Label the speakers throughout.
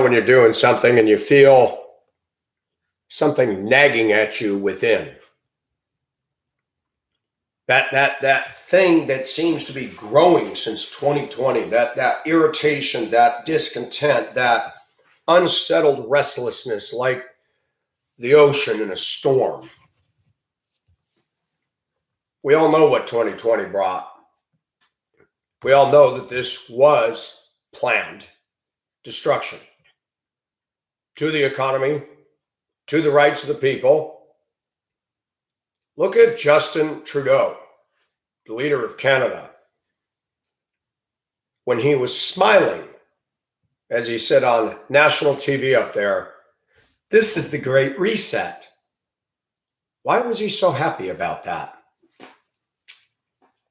Speaker 1: When you're doing something and you feel something nagging at you within, that thing that seems to be growing since 2020, that irritation, that discontent, that unsettled restlessness, like the ocean in a storm. We all know what 2020 brought. We all know that this was planned destruction to the economy, to the rights of the people. Look at Justin Trudeau, the leader of Canada, when he was smiling, as he said on national TV up there, "This is the Great Reset." Why was he so happy about that?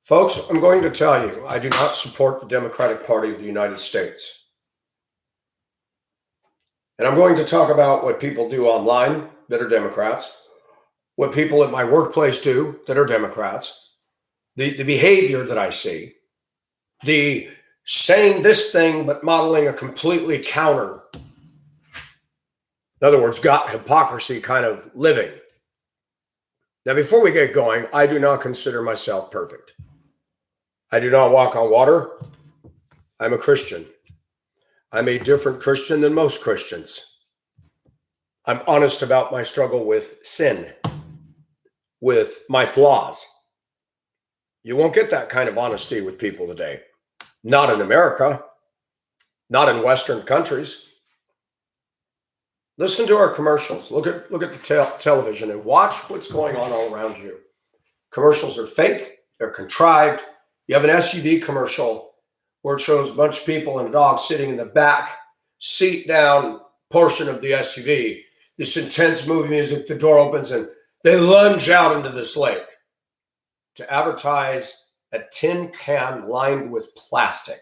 Speaker 1: Folks, I'm going to tell you, I do not support the Democratic Party of the United States. And I'm going to talk about what people do online that are Democrats, what people at my workplace do that are Democrats, the behavior that I see, the saying this thing but modeling a completely counter, in other words, got hypocrisy kind of living. Now, before we get going, I do not consider myself perfect. I do not walk on water. I'm a Christian. I'm a different Christian than most Christians. I'm honest about my struggle with sin, with my flaws. You won't get that kind of honesty with people today. Not in America, not in Western countries. Listen to our commercials. Look at the television and watch what's going on all around you. Commercials are fake. They're contrived. You have an SUV commercial where it shows a bunch of people and a dog sitting in the back seat down portion of the SUV. This intense movie music, the door opens and they lunge out into this lake to advertise a tin can lined with plastic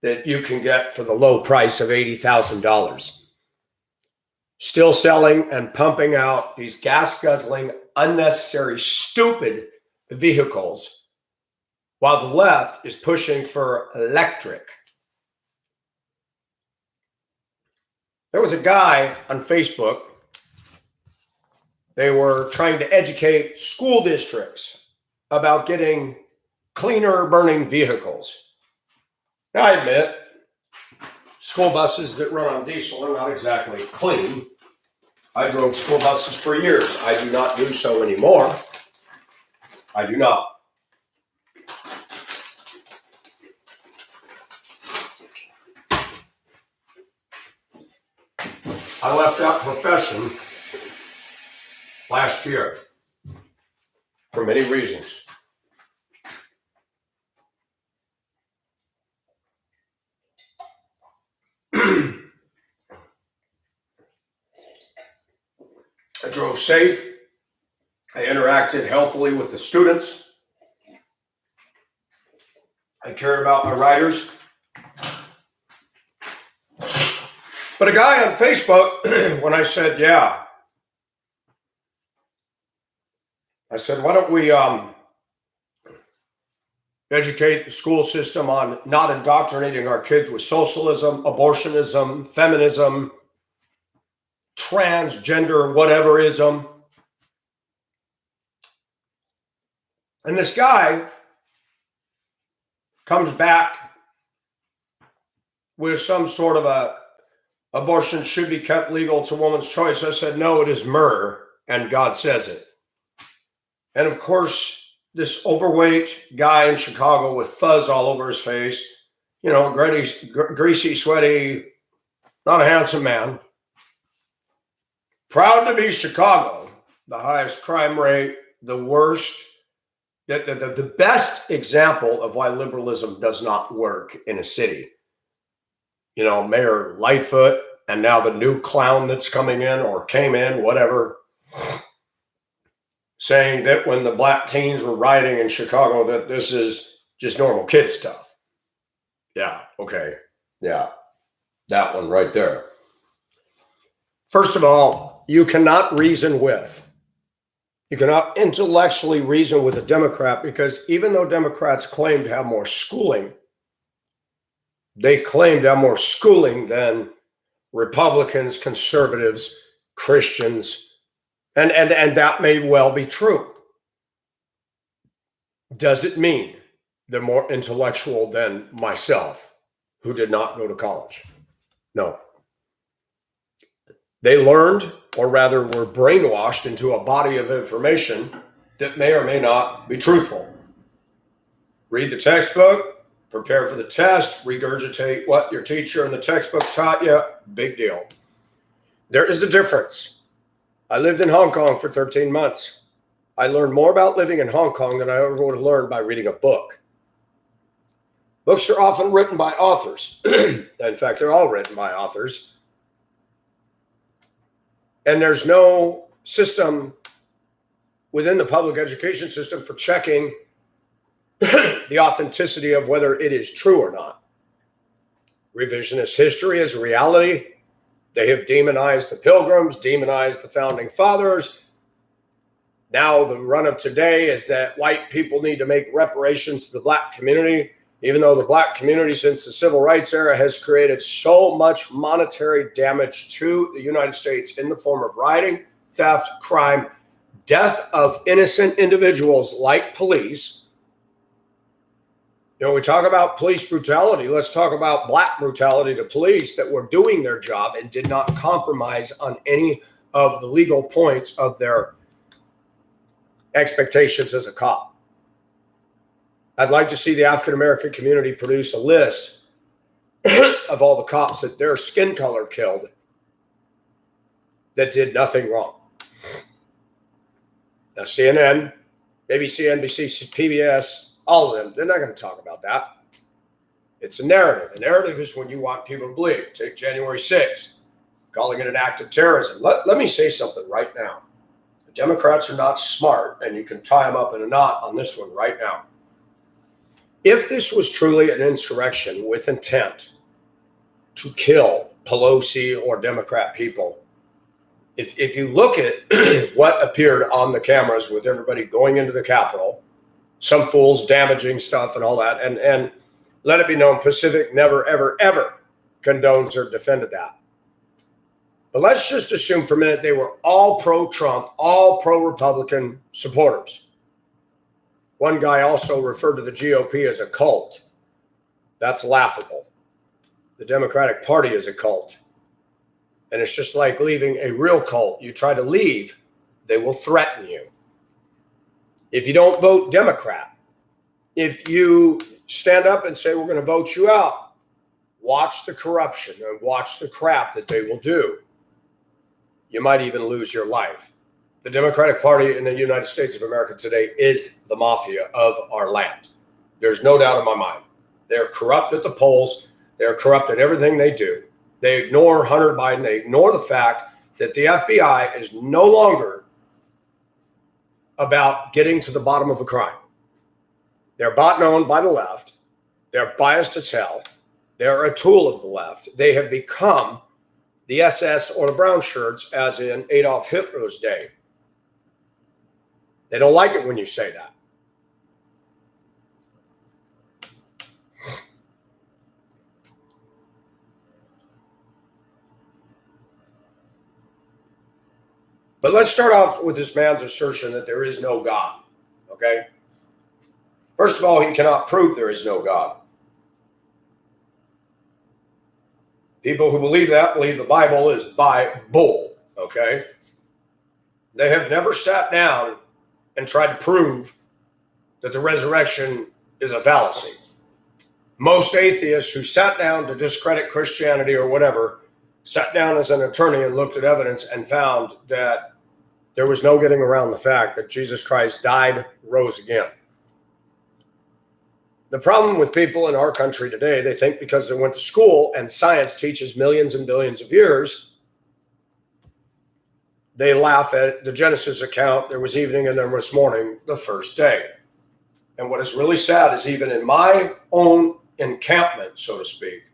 Speaker 1: that you can get for the low price of $80,000. Still selling and pumping out these gas-guzzling, unnecessary, stupid vehicles, while the left is pushing for electric. There was a guy on Facebook. They were trying to educate school districts about getting cleaner burning vehicles. Now, I admit, school buses that run on diesel are not exactly clean. I drove school buses for years. I do not do so anymore. I do not. I left that profession last year for many reasons. I drove safe. I interacted healthily with the students. I cared about my riders. But a guy on Facebook, when I said, I said, why don't we educate the school system on not indoctrinating our kids with socialism, abortionism, feminism, transgender, whateverism. And this guy comes back with some sort of a abortion should be kept legal. It's a woman's choice. I said, no, it is murder, and God says it. And of course, this overweight guy in Chicago with fuzz all over his face, greasy, sweaty, not a handsome man. Proud to be Chicago, the highest crime rate, the worst, the best example of why liberalism does not work in a city. Mayor Lightfoot, and now the new clown that's coming in or came in, whatever, saying that when the black teens were rioting in Chicago, that this is just normal kid stuff. Yeah, okay. Yeah, that one right there. First of all, you cannot reason with. You cannot intellectually reason with a Democrat, because even though Democrats claim to have more schooling, they claim to have more schooling than Republicans, conservatives, Christians, and that may well be true. Does it mean they're more intellectual than myself, who did not go to college? No. They learned, or rather were brainwashed into a body of information that may or may not be truthful. Read the textbook, prepare for the test, regurgitate what your teacher in the textbook taught you. Big deal. There is a difference. I lived in Hong Kong for 13 months. I learned more about living in Hong Kong than I ever would have learned by reading a book. Books are often written by authors. In fact, they're all written by authors. And there's no system within the public education system for checking the authenticity of whether it is true or not. Revisionist history is a reality. They have demonized the Pilgrims, demonized the Founding Fathers. Now the run of today is that white people need to make reparations to the Black community, even though the Black community since the Civil Rights era has created so much monetary damage to the United States in the form of rioting, theft, crime, death of innocent individuals like police. You know, we talk about police brutality. Let's talk about Black brutality to police that were doing their job and did not compromise on any of the legal points of their expectations as a cop. I'd like to see the African-American community produce a list of all the cops that their skin color killed that did nothing wrong. Now, CNN, ABC, NBC, PBS, all of them, they're not going to talk about that. It's a narrative. The narrative is when you want people to believe. Take January 6th, calling it an act of terrorism. Let me say something right now. The Democrats are not smart, and you can tie them up in a knot on this one right now. If this was truly an insurrection with intent to kill Pelosi or Democrat people, if you look at what appeared on the cameras with everybody going into the Capitol, some fools damaging stuff and all that, and let it be known, Pacific never, ever, ever condones or defended that. But let's just assume for a minute they were all pro-Trump, all pro-Republican supporters. One guy also referred to the GOP as a cult. That's laughable. The Democratic Party is a cult. And it's just like leaving a real cult. You try to leave, they will threaten you. If you don't vote Democrat, if you stand up and say, we're going to vote you out, watch the corruption and watch the crap that they will do. You might even lose your life. The Democratic Party in the United States of America today is the mafia of our land. There's no doubt in my mind. They're corrupt at the polls. They're corrupt at everything they do. They ignore Hunter Biden. They ignore the fact that the FBI is no longer about getting to the bottom of a crime. They're bought and owned by the left. They're biased as hell. They're a tool of the left. They have become the SS or the brown shirts, as in Adolf Hitler's day. They don't like it when you say that. But let's start off with this man's assertion that there is no God, okay? First of all, he cannot prove there is no God. People who believe that believe the Bible is bull, okay? They have never sat down and tried to prove that the resurrection is a fallacy. Most atheists who sat down to discredit Christianity or whatever sat down as an attorney and looked at evidence and found that there was no getting around the fact that Jesus Christ died, rose again. The problem with people in our country today, they think because they went to school and science teaches millions and billions of years, they laugh at the Genesis account. There was evening and there was morning the first day. And what is really sad is even in my own encampment, so to speak,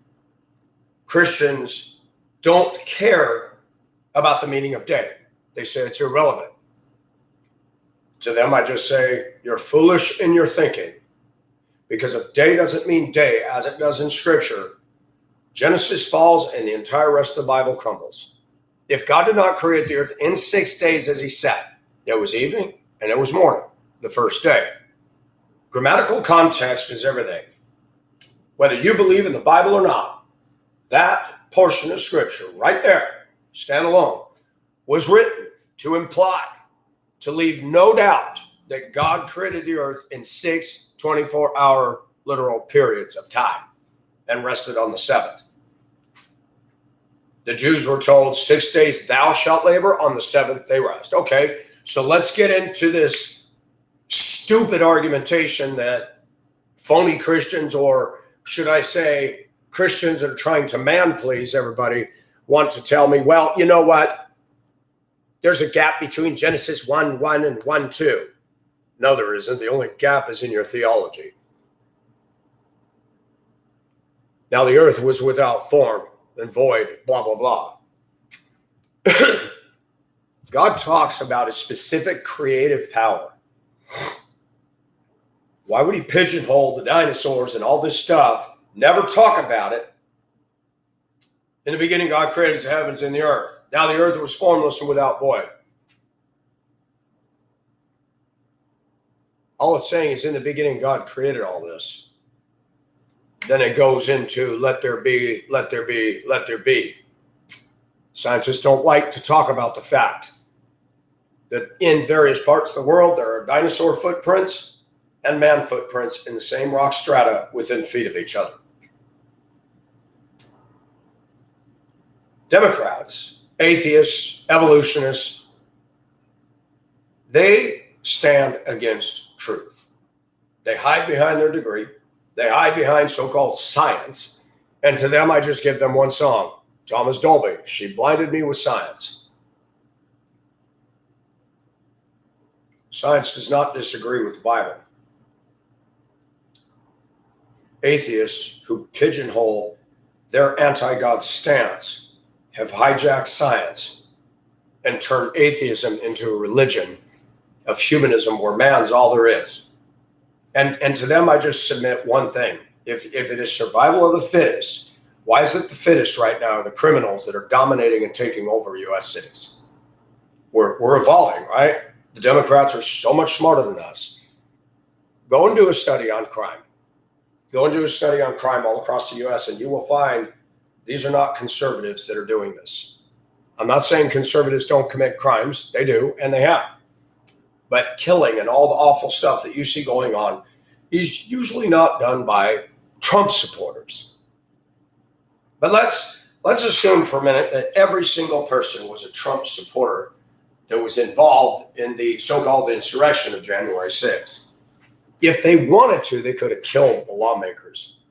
Speaker 1: Christians don't care about the meaning of day. They say it's irrelevant. To them, I just say, you're foolish in your thinking. Because if day doesn't mean day, as it does in Scripture, Genesis falls and the entire rest of the Bible crumbles. If God did not create the earth in 6 days as he said, it was evening and it was morning, the first day. Grammatical context is everything. Whether you believe in the Bible or not, that portion of Scripture right there, stand alone, was written to imply, to leave no doubt that God created the earth in 6 24-hour literal periods of time and rested on the seventh. The Jews were told 6 days thou shalt labor, on the seventh they rest. Okay, so let's get into this stupid argumentation that phony Christians, or should I say Christians that are trying to man please everybody, want to tell me, well, you know what? There's a gap between Genesis 1:1 and 1:2. No, there isn't. The only gap is in your theology. Now the earth was without form and void, blah, blah, blah. God talks about his specific creative power. Why would he pigeonhole the dinosaurs and all this stuff, never talk about it? In the beginning, God created the heavens and the earth. Now the earth was formless and without void. All it's saying is in the beginning, God created all this. Then it goes into let there be, let there be, let there be. Scientists don't like to talk about the fact that in various parts of the world, there are dinosaur footprints and man footprints in the same rock strata within feet of each other. Democrats, atheists, evolutionists, they stand against truth. They hide behind their degree. They hide behind so-called science. And to them, I just give them one song. Thomas Dolby, She Blinded Me with Science. Science does not disagree with the Bible. Atheists who pigeonhole their anti-God stance have hijacked science and turned atheism into a religion of humanism where man's all there is. And to them, I just submit one thing. If it is survival of the fittest, why is it the fittest right now are the criminals that are dominating and taking over U.S. cities? We're evolving, right? The Democrats are so much smarter than us. Go and do a study on crime. Go and do a study on crime all across the U.S., and you will find these are not conservatives that are doing this. I'm not saying conservatives don't commit crimes. They do, and they have. But killing and all the awful stuff that you see going on is usually not done by Trump supporters. But let's assume for a minute that every single person was a Trump supporter that was involved in the so-called insurrection of January 6th. If they wanted to, they could have killed the lawmakers.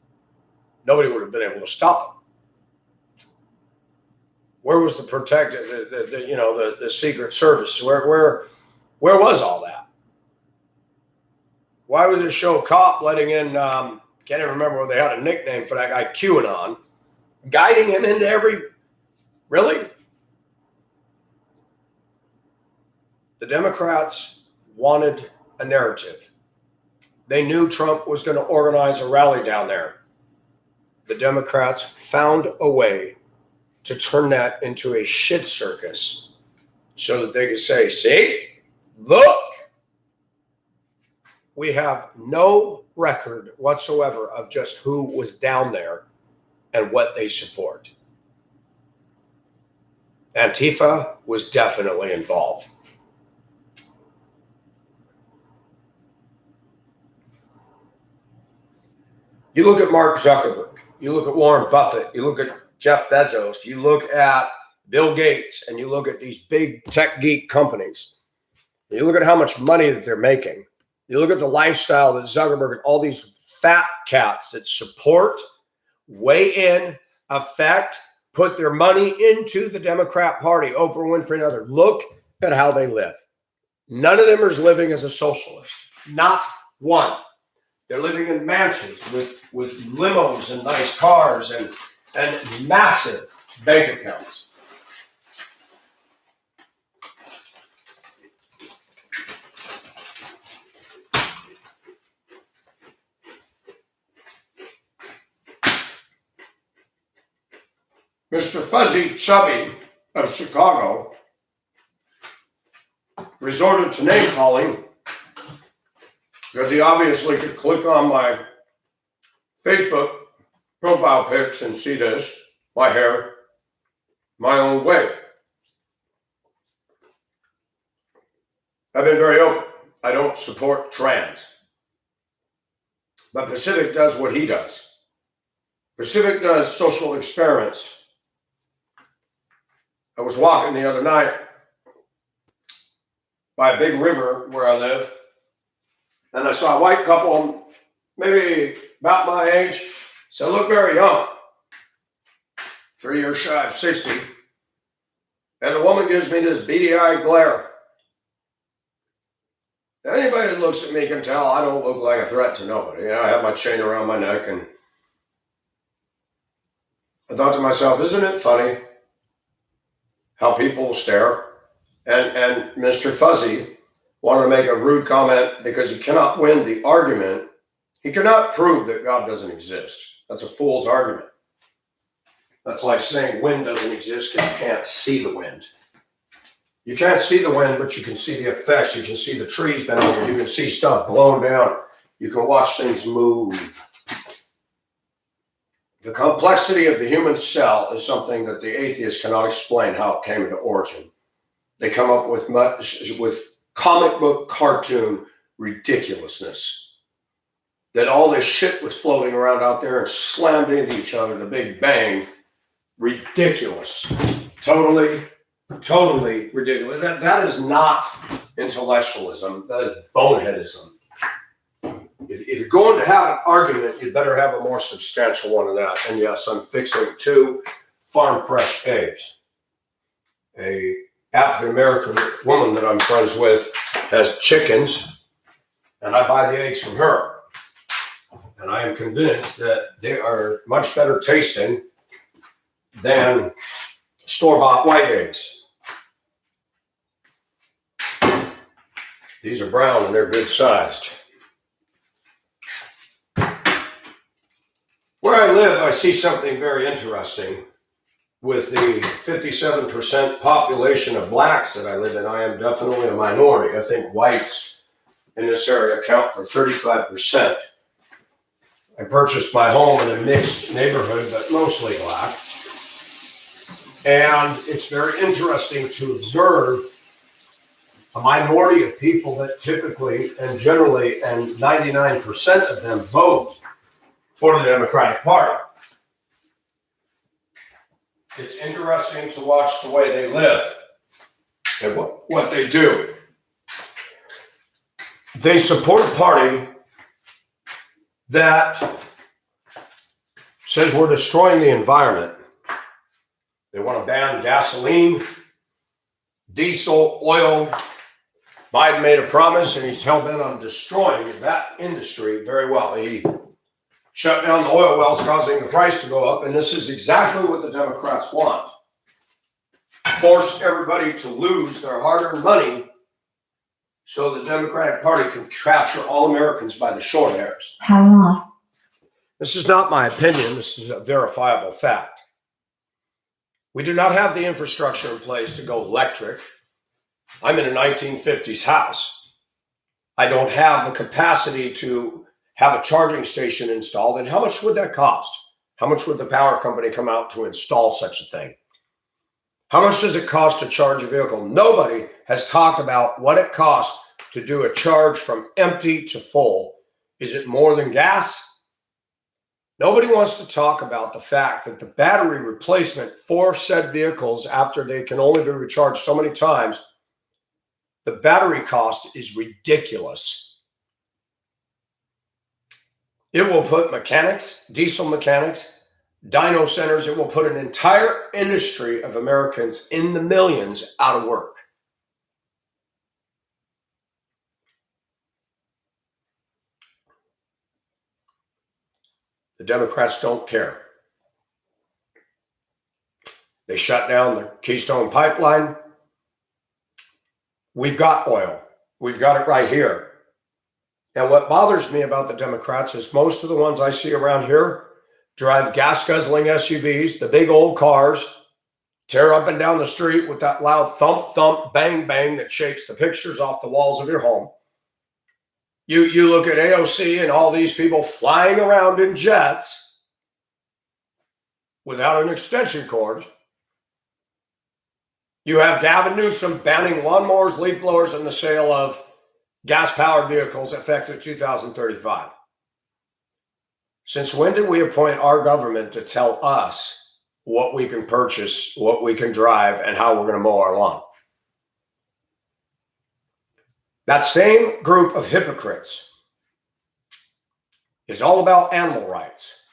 Speaker 1: Nobody would have been able to stop them. Where was the protected, the Secret Service? Where was all that? Why was it show cop letting in, can't even remember what they had a nickname for that guy, QAnon, guiding him into really? The Democrats wanted a narrative. They knew Trump was going to organize a rally down there. The Democrats found a way to turn that into a shit circus so that they could say, see? Look, we have no record whatsoever of just who was down there and what they support. Antifa was definitely involved. You look at Mark Zuckerberg, you look at Warren Buffett, you look at Jeff Bezos, you look at Bill Gates, and you look at these big tech geek companies. You look at how much money that they're making. You look at the lifestyle that Zuckerberg and all these fat cats that support, weigh in, affect, put their money into the Democrat Party, Oprah Winfrey and others. Look at how they live. None of them is living as a socialist. Not one. They're living in mansions with limos and nice cars and massive bank accounts. Mr. Fuzzy Chubby of Chicago resorted to name calling because he obviously could click on my Facebook profile pics and see this, my hair, my own way. I've been very open. I don't support trans. But Pacific does what he does. Pacific does social experiments. I was walking the other night by a big river where I live, and I saw a white couple, maybe about my age, so look very young, 3 years shy of 60, and the woman gives me this beady-eyed glare. Anybody that looks at me can tell I don't look like a threat to nobody. I have my chain around my neck, and I thought to myself, isn't it funny how people stare? And Mr. Fuzzy wanted to make a rude comment because he cannot win the argument. He cannot prove that God doesn't exist. That's a fool's argument. That's like saying wind doesn't exist because you can't see the wind. You can't see the wind, but you can see the effects. You can see the trees bend over. You can see stuff blown down. You can watch things move. The complexity of the human cell is something that the atheists cannot explain how it came into origin. They come up with comic book cartoon ridiculousness. That all this shit was floating around out there and slammed into each other, the Big Bang. Ridiculous. Totally ridiculous. That is not intellectualism. That is boneheadism. If you're going to have an argument, you'd better have a more substantial one than that. And yes, I'm fixing 2 farm fresh eggs. A African-American woman that I'm friends with has chickens, and I buy the eggs from her. And I am convinced that they are much better tasting than store-bought white eggs. These are brown and they're good sized. Where I live, I see something very interesting. With the 57% population of blacks that I live in, I am definitely a minority. I think whites in this area account for 35%. I purchased my home in a mixed neighborhood, but mostly black. And it's very interesting to observe a minority of people that typically and generally and 99% of them vote for the Democratic Party. It's interesting to watch the way they live and what they do. They support a party that says we're destroying the environment. They want to ban gasoline, diesel, oil. Biden made a promise, and he's hell bent on destroying that industry very well. He shut down the oil wells, causing the price to go up, and this is exactly what the Democrats want. Force everybody to lose their hard-earned money so the Democratic Party can capture all Americans by the short hairs.
Speaker 2: Power off.
Speaker 1: This is not my opinion. This is a verifiable fact. We do not have the infrastructure in place to go electric. I'm in a 1950s house. I don't have the capacity to have a charging station installed. And how much would that cost? How much would the power company come out to install such a thing? How much does it cost to charge a vehicle? Nobody has talked about what it costs to do a charge from empty to full. Is it more than gas? Nobody wants to talk about the fact that the battery replacement for said vehicles, after they can only be recharged so many times, the battery cost is ridiculous. It will put mechanics, diesel mechanics, dyno centers, it will put an entire industry of Americans in the millions out of work. The Democrats don't care. They shut down the Keystone Pipeline. We've got oil. We've got it right here. And what bothers me about the Democrats is most of the ones I see around here, drive gas-guzzling SUVs, the big old cars, tear up and down the street with that loud thump, thump, bang, bang that shakes the pictures off the walls of your home. You look at AOC and all these people flying around in jets without an extension cord. You have Gavin Newsom banning lawnmowers, leaf blowers, and the sale of gas-powered vehicles effective 2035. Since when did we appoint our government to tell us what we can purchase, what we can drive, and how we're going to mow our lawn? That same group of hypocrites is all about animal rights.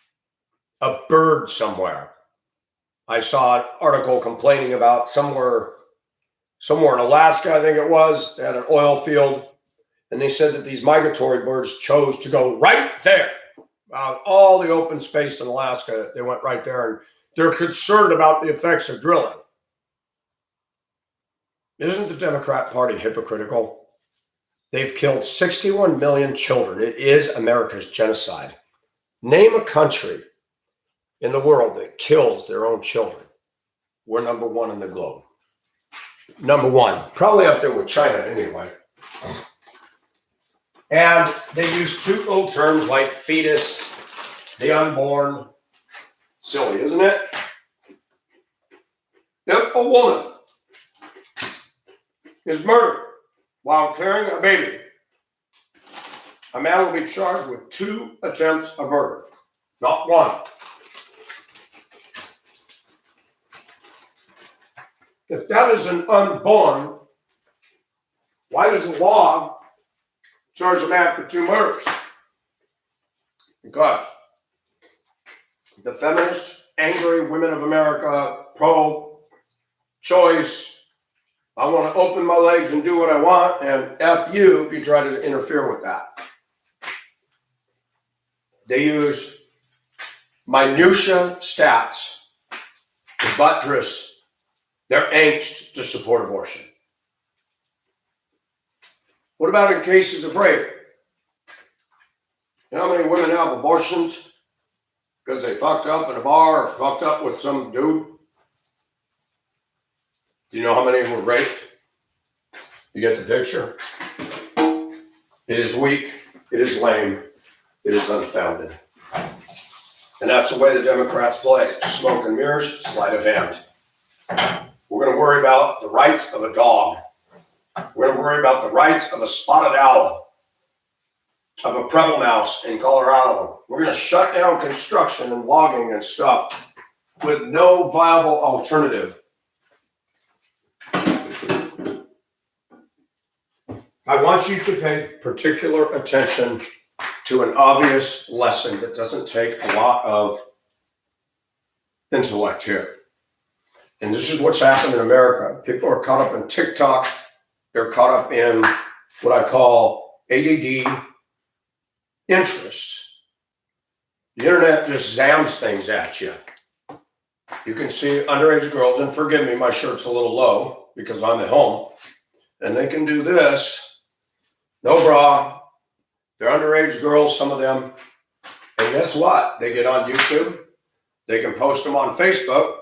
Speaker 1: A bird somewhere. I saw an article complaining about somewhere in Alaska, I think it was, at an oil field, and they said that these migratory birds chose to go right there. All the open space in Alaska, they went right there, and they're concerned about the effects of drilling. Isn't the Democrat Party hypocritical? They've killed 61 million children. It is America's genocide. Name a country in the world that kills their own children. We're number one in the globe. Number one. Probably up there with China anyway. And they use cute little terms like fetus, the unborn. Silly, isn't it? If a woman is murdered while carrying a baby, a man will be charged with 2 attempts of murder, not 1. If that is an unborn, why does the law charge a man for 2 murders? Because the feminists, angry women of America, pro-choice, I want to open my legs and do what I want, and F you if you try to interfere with that. They use minutia stats to buttress their angst to support abortion. What about in cases of rape? You know how many women have abortions because they fucked up in a bar or fucked up with some dude? Do you know how many were raped? You get the picture? It is weak. It is lame. It is unfounded. And that's the way the Democrats play. Smoke and mirrors, sleight of hand. We're going to worry about the rights of a dog. We're going to worry about the rights of a spotted owl, of a prebble mouse in Colorado. We're going to shut down construction and logging and stuff with no viable alternative. I want you to pay particular attention to an obvious lesson that doesn't take a lot of intellect here. And this is what's happened in America. People are caught up in TikTok. They're caught up in what I call ADD interests. The internet just zams things at you. You can see underage girls, and forgive me, my shirt's a little low because I'm at home, and they can do this. No bra. They're underage girls, some of them. And guess what? They get on YouTube. They can post them on Facebook.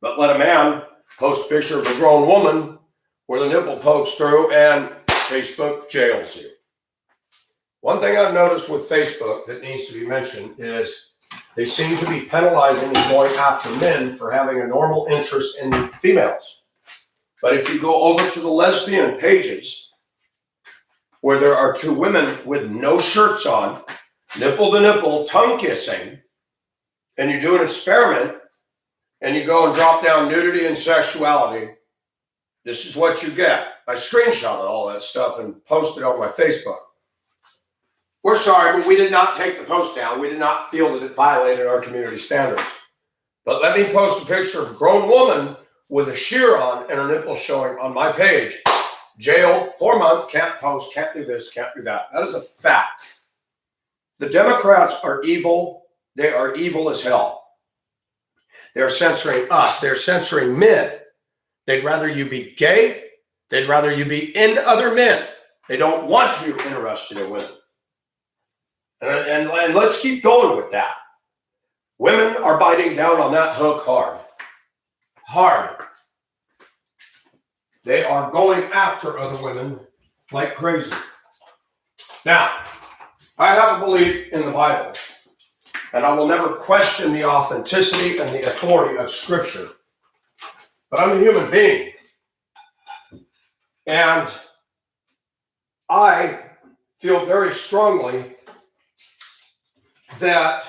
Speaker 1: But let a man post a picture of a grown woman where the nipple pokes through and Facebook jails you. One thing I've noticed with Facebook that needs to be mentioned is they seem to be penalizing and going after men for having a normal interest in females. But if you go over to the lesbian pages, where there are 2 women with no shirts on, nipple to nipple, tongue kissing, and you do an experiment, and you go and drop down nudity and sexuality, this is what you get. I screenshotted all that stuff and posted it on my Facebook. We're sorry, but we did not take the post down. We did not feel that it violated our community standards. But let me post a picture of a grown woman with a sheer on and her nipple showing on my page. Jailed, 4 months, can't post, can't do this, can't do that. That is a fact. The Democrats are evil. They are evil as hell. They're censoring us. They're censoring men. They'd rather you be gay. They'd rather you be into other men. They don't want you interested in women. And let's keep going with that. Women are biting down on that hook hard. Hard. They are going after other women like crazy. Now, I have a belief in the Bible, and I will never question the authenticity and the authority of Scripture. But I'm a human being, and I feel very strongly that,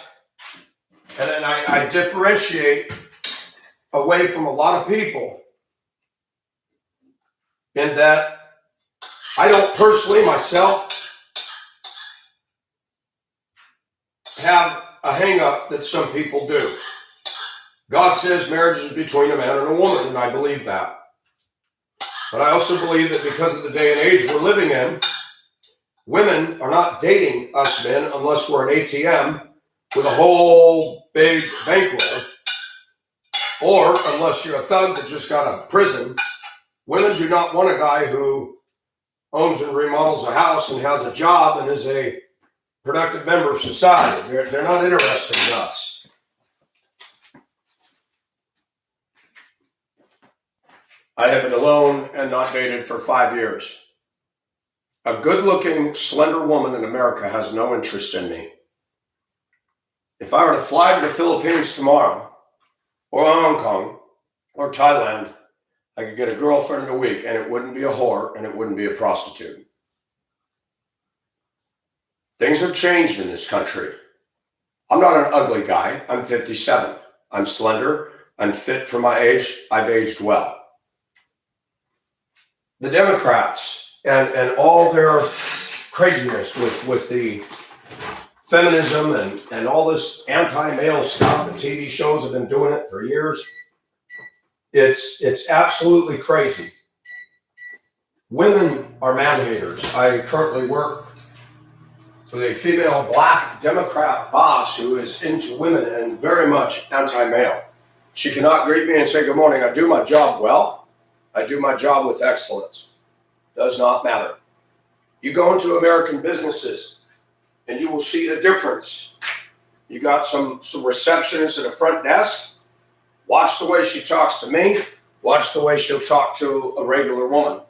Speaker 1: and I differentiate away from a lot of people in that I don't personally myself have a hang-up that some people do. God says marriage is between a man and a woman, and I believe that. But I also believe that because of the day and age we're living in, women are not dating us men unless we're an ATM with a whole big bankroll, or unless you're a thug that just got out of prison. Women do not want a guy who owns and remodels a house and has a job and is a productive member of society. They're not interested in us. I have been alone and not dated for 5 years. A good-looking, slender woman in America has no interest in me. If I were to fly to the Philippines tomorrow, or Hong Kong, or Thailand, I could get a girlfriend in a week, and it wouldn't be a whore, and it wouldn't be a prostitute. Things have changed in this country. I'm not an ugly guy. I'm 57. I'm slender. I'm fit for my age. I've aged well. The Democrats and all their craziness with the feminism and all this anti-male stuff, and TV shows have been doing it for years. It's absolutely crazy. Women are man haters. I currently work with a female black Democrat boss who is into women and very much anti-male. She cannot greet me and say good morning. I do my job well. I do my job with excellence. Does not matter. You go into American businesses and you will see the difference. You got some receptionists at a front desk. Watch the way she talks to me. Watch the way she'll talk to a regular woman.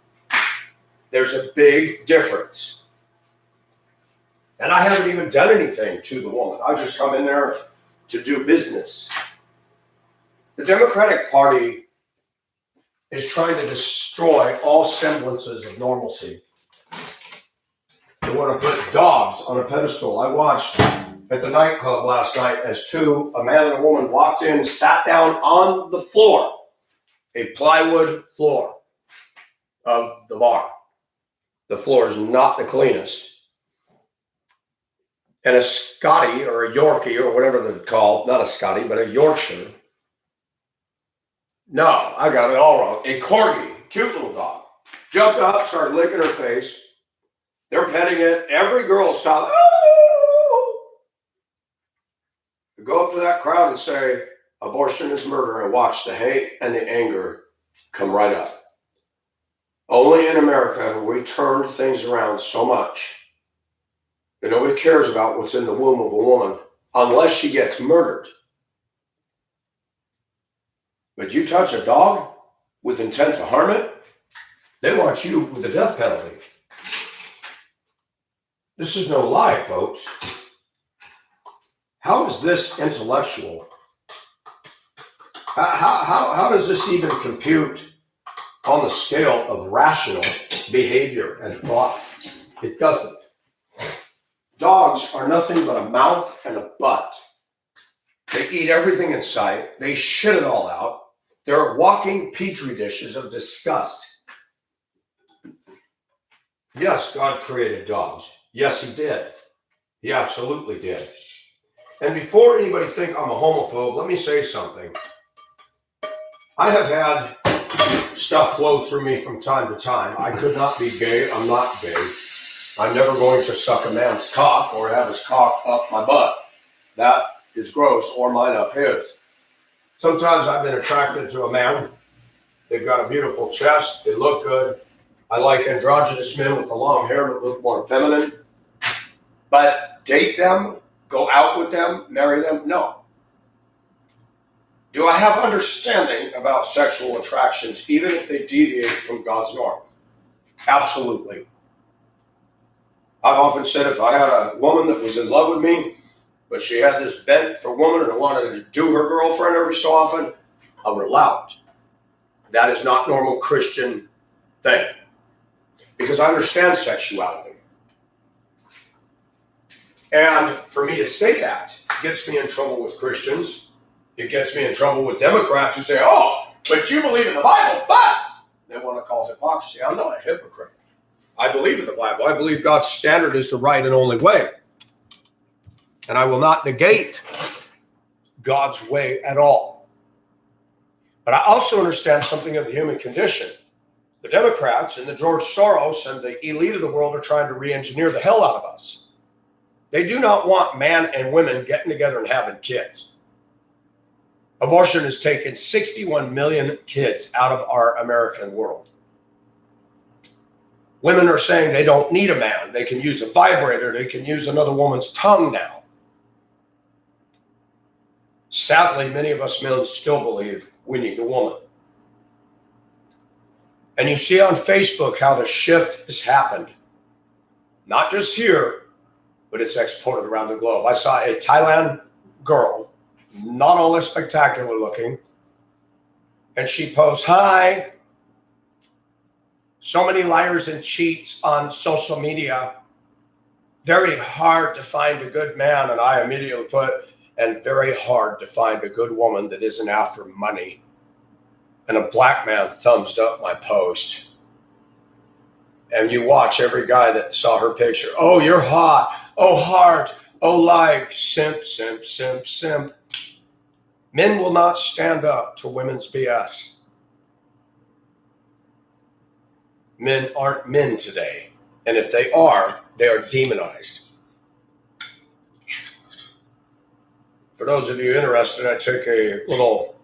Speaker 1: There's a big difference. And I haven't even done anything to the woman. I just come in there to do business. The Democratic Party is trying to destroy all semblances of normalcy. They want to put dogs on a pedestal. I watched at the nightclub last night as a man and a woman walked in, sat down on the floor, a plywood floor of the bar. The floor is not the cleanest. And a Scottie or a Yorkie or whatever they're called, not a Scottie, but a Yorkshire. No, I got it all wrong. A Corgi, cute little dog, jumped up, started licking her face. They're petting it. Every girl stopped. Oh! Go up to that crowd and say, abortion is murder, and watch the hate and the anger come right up. Only in America have we turned things around so much that nobody cares about what's in the womb of a woman unless she gets murdered. But you touch a dog with intent to harm it, they want you with the death penalty. This is no lie, folks. How is this intellectual? How does this even compute on the scale of rational behavior and thought? It doesn't. Dogs are nothing but a mouth and a butt. They eat everything in sight. They shit it all out. They're walking petri dishes of disgust. Yes, God created dogs. Yes, he did. He absolutely did. And before anybody think I'm a homophobe, let me say something. I have had stuff flow through me from time to time. I could not be gay. I'm not gay. I'm never going to suck a man's cock or have his cock up my butt. That is gross, or mine up his. Sometimes I've been attracted to a man. They've got a beautiful chest. They look good. I like androgynous men with the long hair that look more feminine. But date them, go out with them, marry them? No. Do I have understanding about sexual attractions, even if they deviate from God's norm? Absolutely. I've often said if I had a woman that was in love with me, but she had this bent for woman and I wanted to do her girlfriend every so often, I would allow it. That is not normal Christian thing. Because I understand sexuality. And for me to say that gets me in trouble with Christians. It gets me in trouble with Democrats who say, oh, but you believe in the Bible, but they want to call hypocrisy. I'm not a hypocrite. I believe in the Bible. I believe God's standard is the right and only way. And I will not negate God's way at all. But I also understand something of the human condition. The Democrats and the George Soros and the elite of the world are trying to re-engineer the hell out of us. They do not want man and women getting together and having kids. Abortion has taken 61 million kids out of our American world. Women are saying they don't need a man. They can use a vibrator. They can use another woman's tongue now. Sadly, many of us men still believe we need a woman. And you see on Facebook how the shift has happened. Not just here, but it's exported around the globe. I saw a Thailand girl, not all that spectacular looking, and she posed, hi, so many liars and cheats on social media. Very hard to find a good man. And I immediately put, and very hard to find a good woman that isn't after money. And a black man thumbs up my post. And you watch every guy that saw her picture. Oh, you're hot. Oh, heart. Oh, like. Simp, simp, simp, simp. Men will not stand up to women's BS. Men aren't men today. And if they are demonized. For those of you interested, I took a little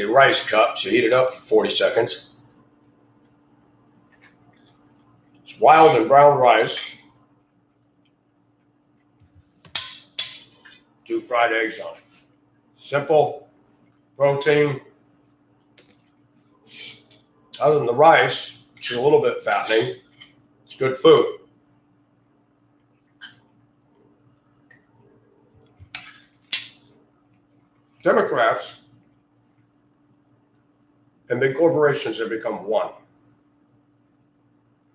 Speaker 1: rice cup. So heat it up for 40 seconds. It's wild and brown rice. 2 fried eggs on it. Simple, protein. Other than the rice, which is a little bit fattening, it's good food. Democrats and big corporations have become one.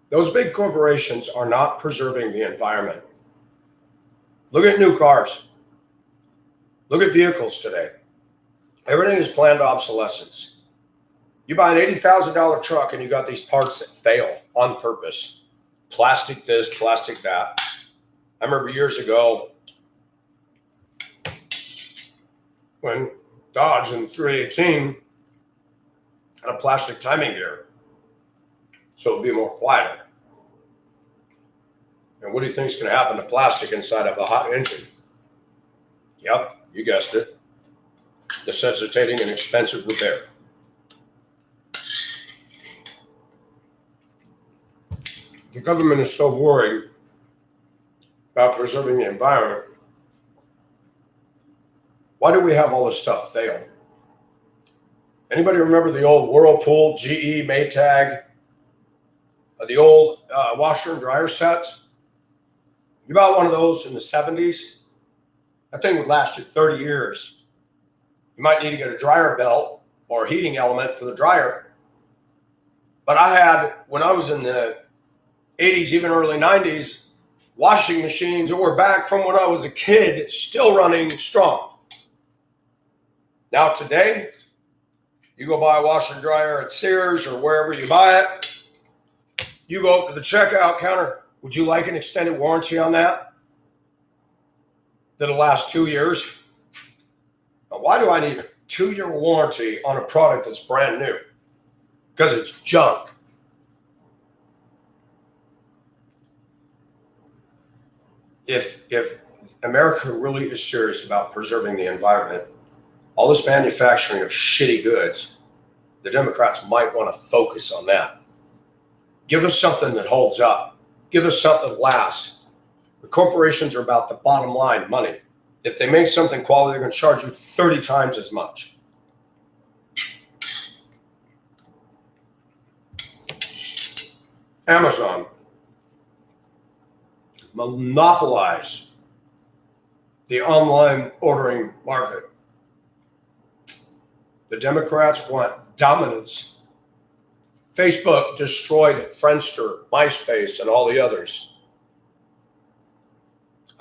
Speaker 1: Those big corporations are not preserving the environment. Look at new cars. Look at vehicles today. Everything is planned obsolescence. You buy an $80,000 truck and you got these parts that fail on purpose. Plastic this, plastic that. I remember years ago when Dodge in 318 had a plastic timing gear, so it would be more quieter. And what do you think is going to happen to plastic inside of a hot engine? Yep, you guessed it. Necessitating an expensive repair. The government is so worried about preserving the environment. Why do we have all this stuff fail? Anybody remember the old Whirlpool, GE, Maytag, the old washer and dryer sets? You bought one of those in the 70s. That thing would last you 30 years. You might need to get a dryer belt or a heating element for the dryer. But I had, when I was in the 80s, even early 90s, washing machines that were back from when I was a kid, still running strong. Now today, you go buy a washer and dryer at Sears or wherever you buy it. You go up to the checkout counter. Would you like an extended warranty on that? That'll last 2 years. Now, why do I need a 2-year warranty on a product that's brand new? Because it's junk. If America really is serious about preserving the environment, all this manufacturing of shitty goods, the Democrats might want to focus on that. Give us something that holds up. Give us something that lasts. The corporations are about the bottom line, money. If they make something quality, they're going to charge you 30 times as much. Amazon monopolize the online ordering market. The Democrats want dominance. Facebook destroyed Friendster, MySpace, and all the others.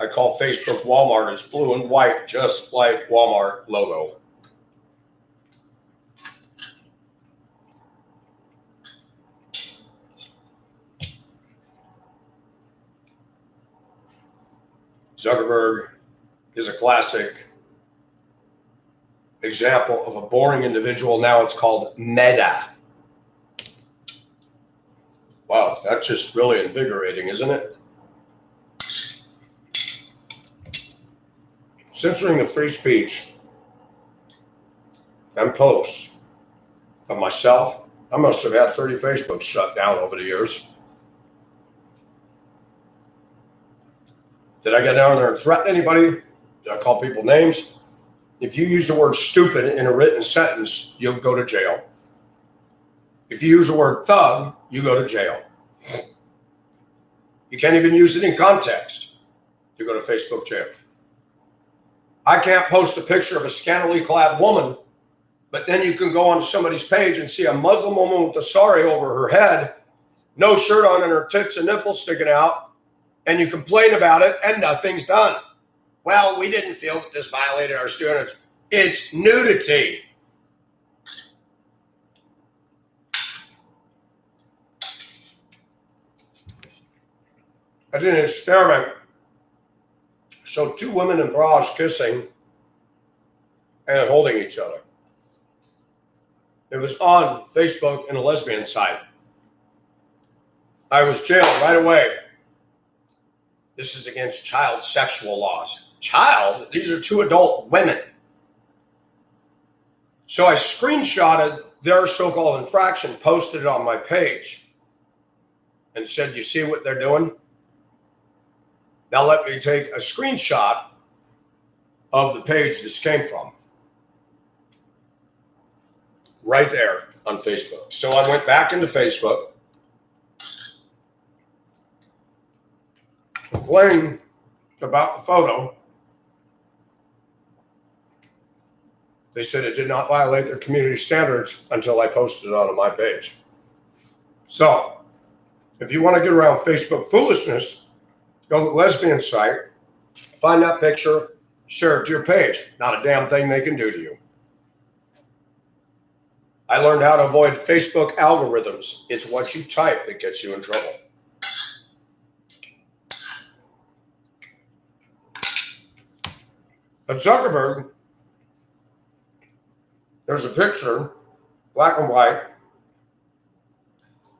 Speaker 1: I call Facebook Walmart. It's blue and white, just like Walmart logo. Zuckerberg is a classic example of a boring individual. Now it's called Meta. Wow, that's just really invigorating, isn't it? Censoring the free speech and posts of myself. I must have had 30 Facebooks shut down over the years. Did I get down there and threaten anybody? Did I call people names? If you use the word stupid in a written sentence, you'll go to jail. If you use the word thug, you go to jail. You can't even use it in context. You go to Facebook jail. I can't post a picture of a scantily clad woman, but then you can go onto somebody's page and see a Muslim woman with a sari over her head, no shirt on, and her tits and nipples sticking out, and you complain about it and nothing's done. Well, we didn't feel that this violated our students. It's nudity. I did an experiment. Showed two women in bras kissing and holding each other. It was on Facebook and a lesbian site. I was jailed right away. This is against child sexual laws. Child? These are two adult women. So I screenshotted their so-called infraction, posted it on my page, and said, you see what they're doing? Now let me take a screenshot of the page this came from. Right there on Facebook. So I went back into Facebook, complained about the photo. They said it did not violate their community standards until I posted it on my page. So if you want to get around Facebook foolishness, go to the lesbian site, find that picture, share it to your page. Not a damn thing they can do to you. I learned how to avoid Facebook algorithms. It's what you type that gets you in trouble. But Zuckerberg, there's a picture, black and white,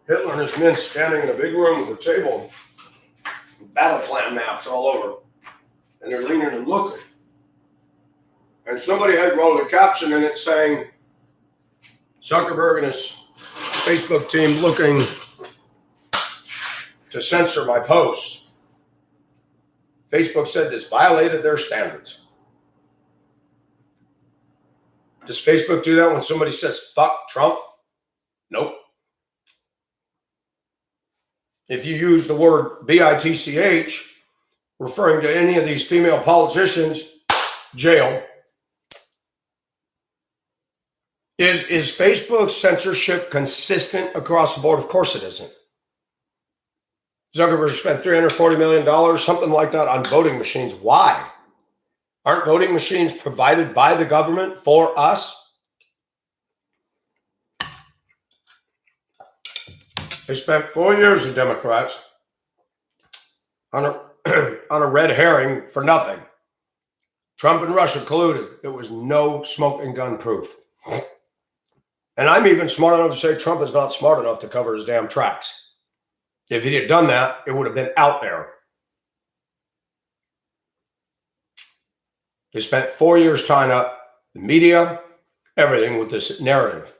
Speaker 1: Hitler and his men standing in a big room with a table, battle plan maps all over, and they're leaning and looking. And somebody had wrote a caption in it saying, Zuckerberg and his Facebook team looking to censor my posts. Facebook said this violated their standards. Does Facebook do that when somebody says, fuck Trump? Nope. If you use the word bitch, referring to any of these female politicians, jail. Is Facebook censorship consistent across the board? Of course it isn't. Zuckerberg spent $340 million, something like that, on voting machines. Why? Aren't voting machines provided by the government for us? They spent 4 years, the Democrats, on a red herring for nothing. Trump and Russia colluded. It was no smoking gun proof. And I'm even smart enough to say Trump is not smart enough to cover his damn tracks. If he had done that, it would have been out there. They spent 4 years tying up the media, everything with this narrative.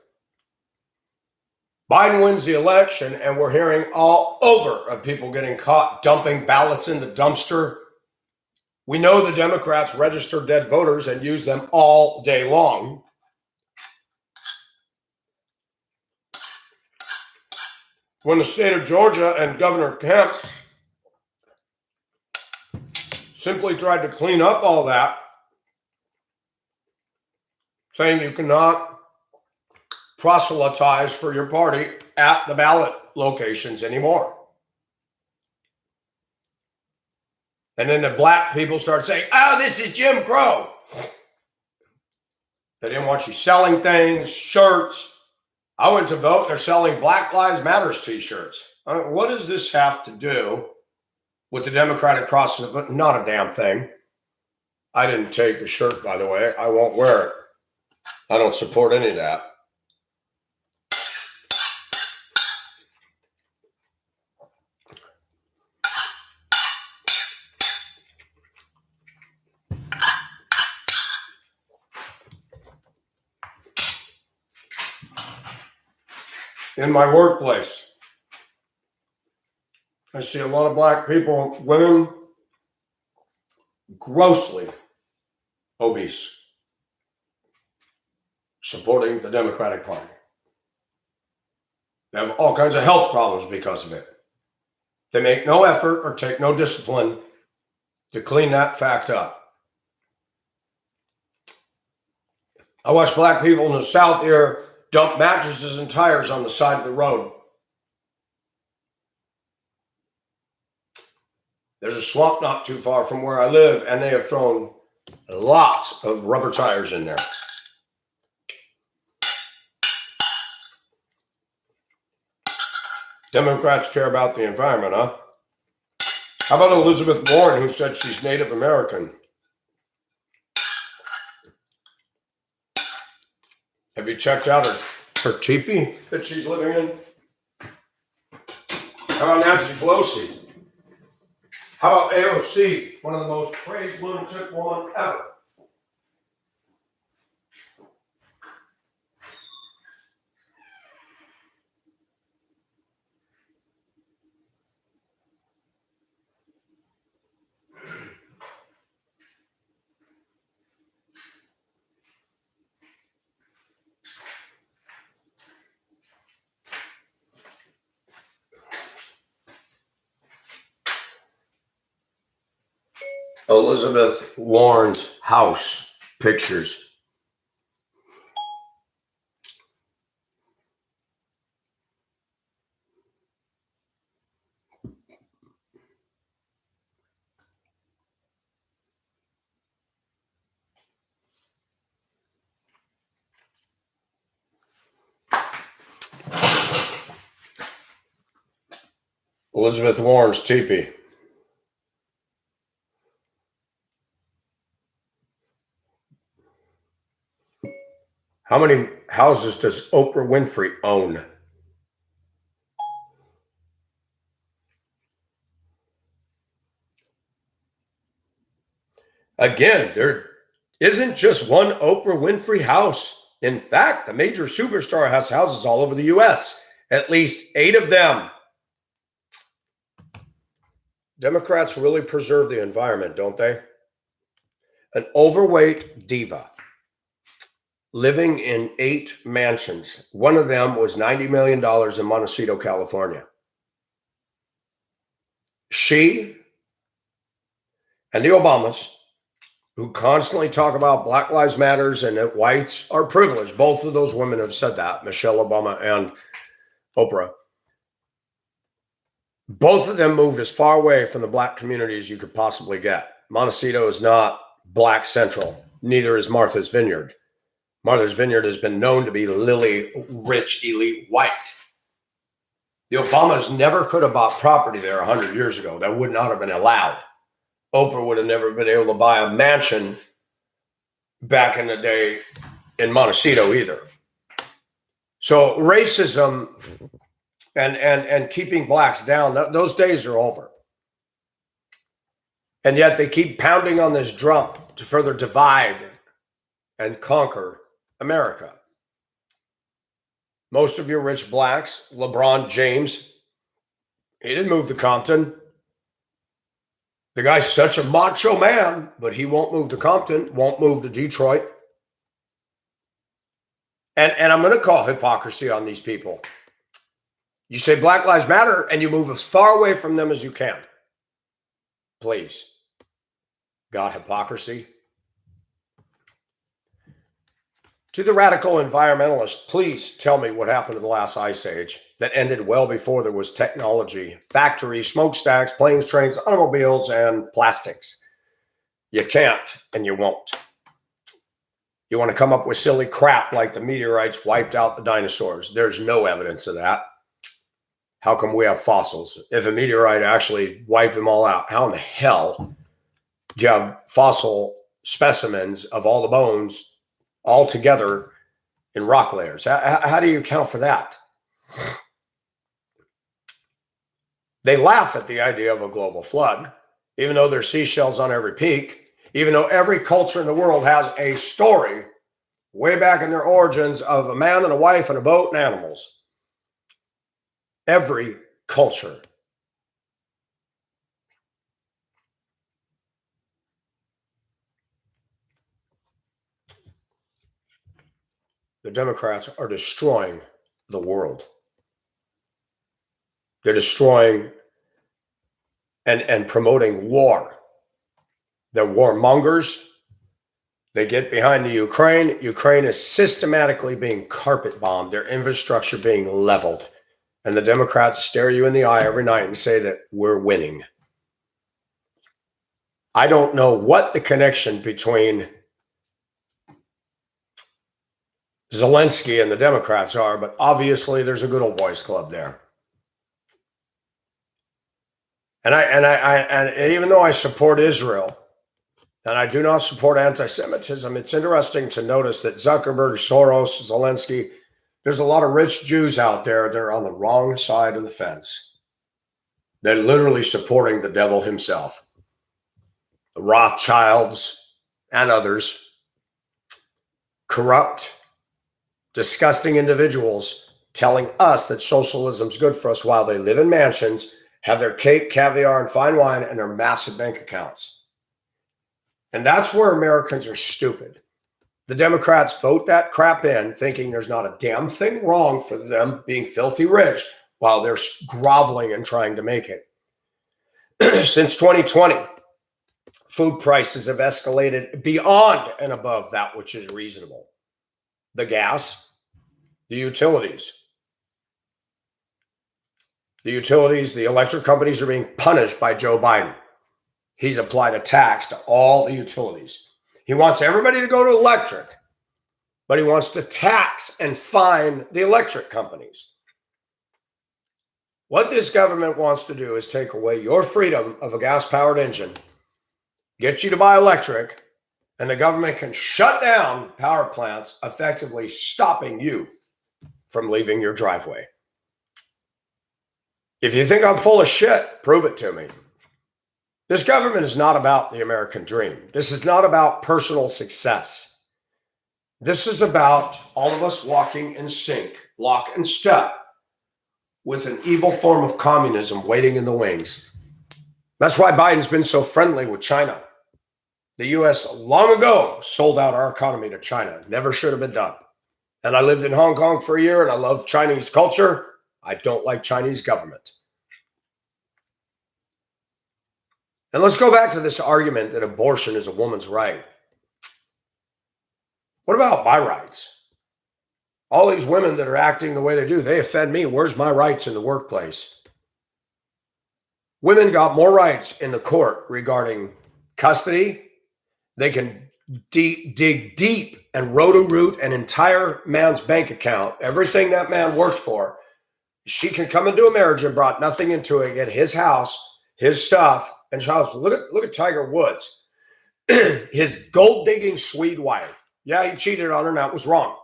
Speaker 1: Biden wins the election, and we're hearing all over of people getting caught dumping ballots in the dumpster We know the Democrats register dead voters and use them all day long. When the state of Georgia and Governor Kemp simply tried to clean up all that, saying you cannot proselytize for your party at the ballot locations anymore. And then the black people start saying, oh, this is Jim Crow. They didn't want you selling things, shirts. I went to vote. They're selling Black Lives Matters t-shirts. What does this have to do with the Democratic process? Not a damn thing. I didn't take the shirt, by the way. I won't wear it. I don't support any of that. In my workplace, I see a lot of black people, women, grossly obese, supporting the Democratic Party. They have all kinds of health problems because of it. They make no effort or take no discipline to clean that fact up. I watch black people in the South here dump mattresses and tires on the side of the road. There's a swamp not too far from where I live, and they have thrown lots of rubber tires in there. Democrats care about the environment, huh? How about Elizabeth Warren, who said she's Native American? Have you checked out her teepee that she's living in? How about Nancy Pelosi? How about AOC, one of the most praised lunatic women ever? Elizabeth Warren's house pictures. Elizabeth Warren's teepee. How many houses does Oprah Winfrey own? Again, there isn't just one Oprah Winfrey house. In fact, the major superstar has houses all over the U.S., at least 8 of them. Democrats really preserve the environment, don't they? An overweight diva living in 8 mansions. One of them was $90 million in Montecito, California. She and the Obamas, who constantly talk about Black Lives Matters and that whites are privileged. Both of those women have said that, Michelle Obama and Oprah. Both of them moved as far away from the black community as you could possibly get. Montecito is not black central. Neither is Martha's Vineyard. Martha's Vineyard has been known to be lily rich, elite white. The Obamas never could have bought property there 100 years ago. That would not have been allowed. Oprah would have never been able to buy a mansion back in the day in Montecito either. So racism and keeping blacks down, those days are over. And yet they keep pounding on this drum to further divide and conquer America. Most of your rich blacks, LeBron James, he didn't move to Compton The guy's such a macho man, but he won't move to Compton, won't move to Detroit. And I'm going to call hypocrisy on these people. You say Black Lives Matter and you move as far away from them as you can. Please. God, hypocrisy. To the radical environmentalists, please tell me what happened to the last ice age that ended well before there was technology, factories, smokestacks, planes, trains, automobiles, and plastics. You can't and you won't. You want to come up with silly crap like the meteorites wiped out the dinosaurs. There's no evidence of that. How come we have fossils? If a meteorite actually wiped them all out, how in the hell do you have fossil specimens of all the bones all together in rock layers? How do you account for that? They laugh at the idea of a global flood, even though there's seashells on every peak, even though every culture in the world has a story way back in their origins of a man and a wife and a boat and animals. Every culture. The Democrats are destroying the world. They're destroying and promoting war. They're warmongers. They get behind the Ukraine. Ukraine is systematically being carpet bombed, their infrastructure being leveled. And the Democrats stare you in the eye every night and say that we're winning. I don't know what the connection between Zelensky and the Democrats are, but obviously there's a good old boys club there. And even though I support Israel and I do not support anti-Semitism, it's interesting to notice that Zuckerberg, Soros, Zelensky, there's a lot of rich Jews out there that are on the wrong side of the fence. They're literally supporting the devil himself. The Rothschilds and others. Corrupt, disgusting individuals telling us that socialism's good for us while they live in mansions, have their cake, caviar, and fine wine, and their massive bank accounts. And that's where Americans are stupid. The Democrats vote that crap in, thinking there's not a damn thing wrong for them being filthy rich while they're groveling and trying to make it. Since 2020, food prices have escalated beyond and above that which is reasonable. The gas, the utilities. The electric companies are being punished by Joe Biden. He's applied a tax to all the utilities. He wants everybody to go to electric, but he wants to tax and fine the electric companies. What this government wants to do is take away your freedom of a gas-powered engine, get you to buy electric, and the government can shut down power plants, effectively stopping you from leaving your driveway. If you think I'm full of shit, prove it to me. This government is not about the American dream. This is not about personal success. This is about all of us walking in sync, lock and step, with an evil form of communism waiting in the wings. That's why Biden's been so friendly with China. The U.S. long ago sold out our economy to China. Never should have been done. And I lived in Hong Kong for a year, and I love Chinese culture. I don't like Chinese government. And let's go back to this argument that abortion is a woman's right. What about my rights? All these women that are acting the way they do, they offend me. Where's my rights in the workplace? Women got more rights in the court regarding custody. They can dig deep and roto-root an entire man's bank account, everything that man works for. She can come into a marriage and brought nothing into it, get his house, his stuff, and look at Tiger Woods, his gold-digging Swede wife. Yeah, he cheated on her, and that was wrong.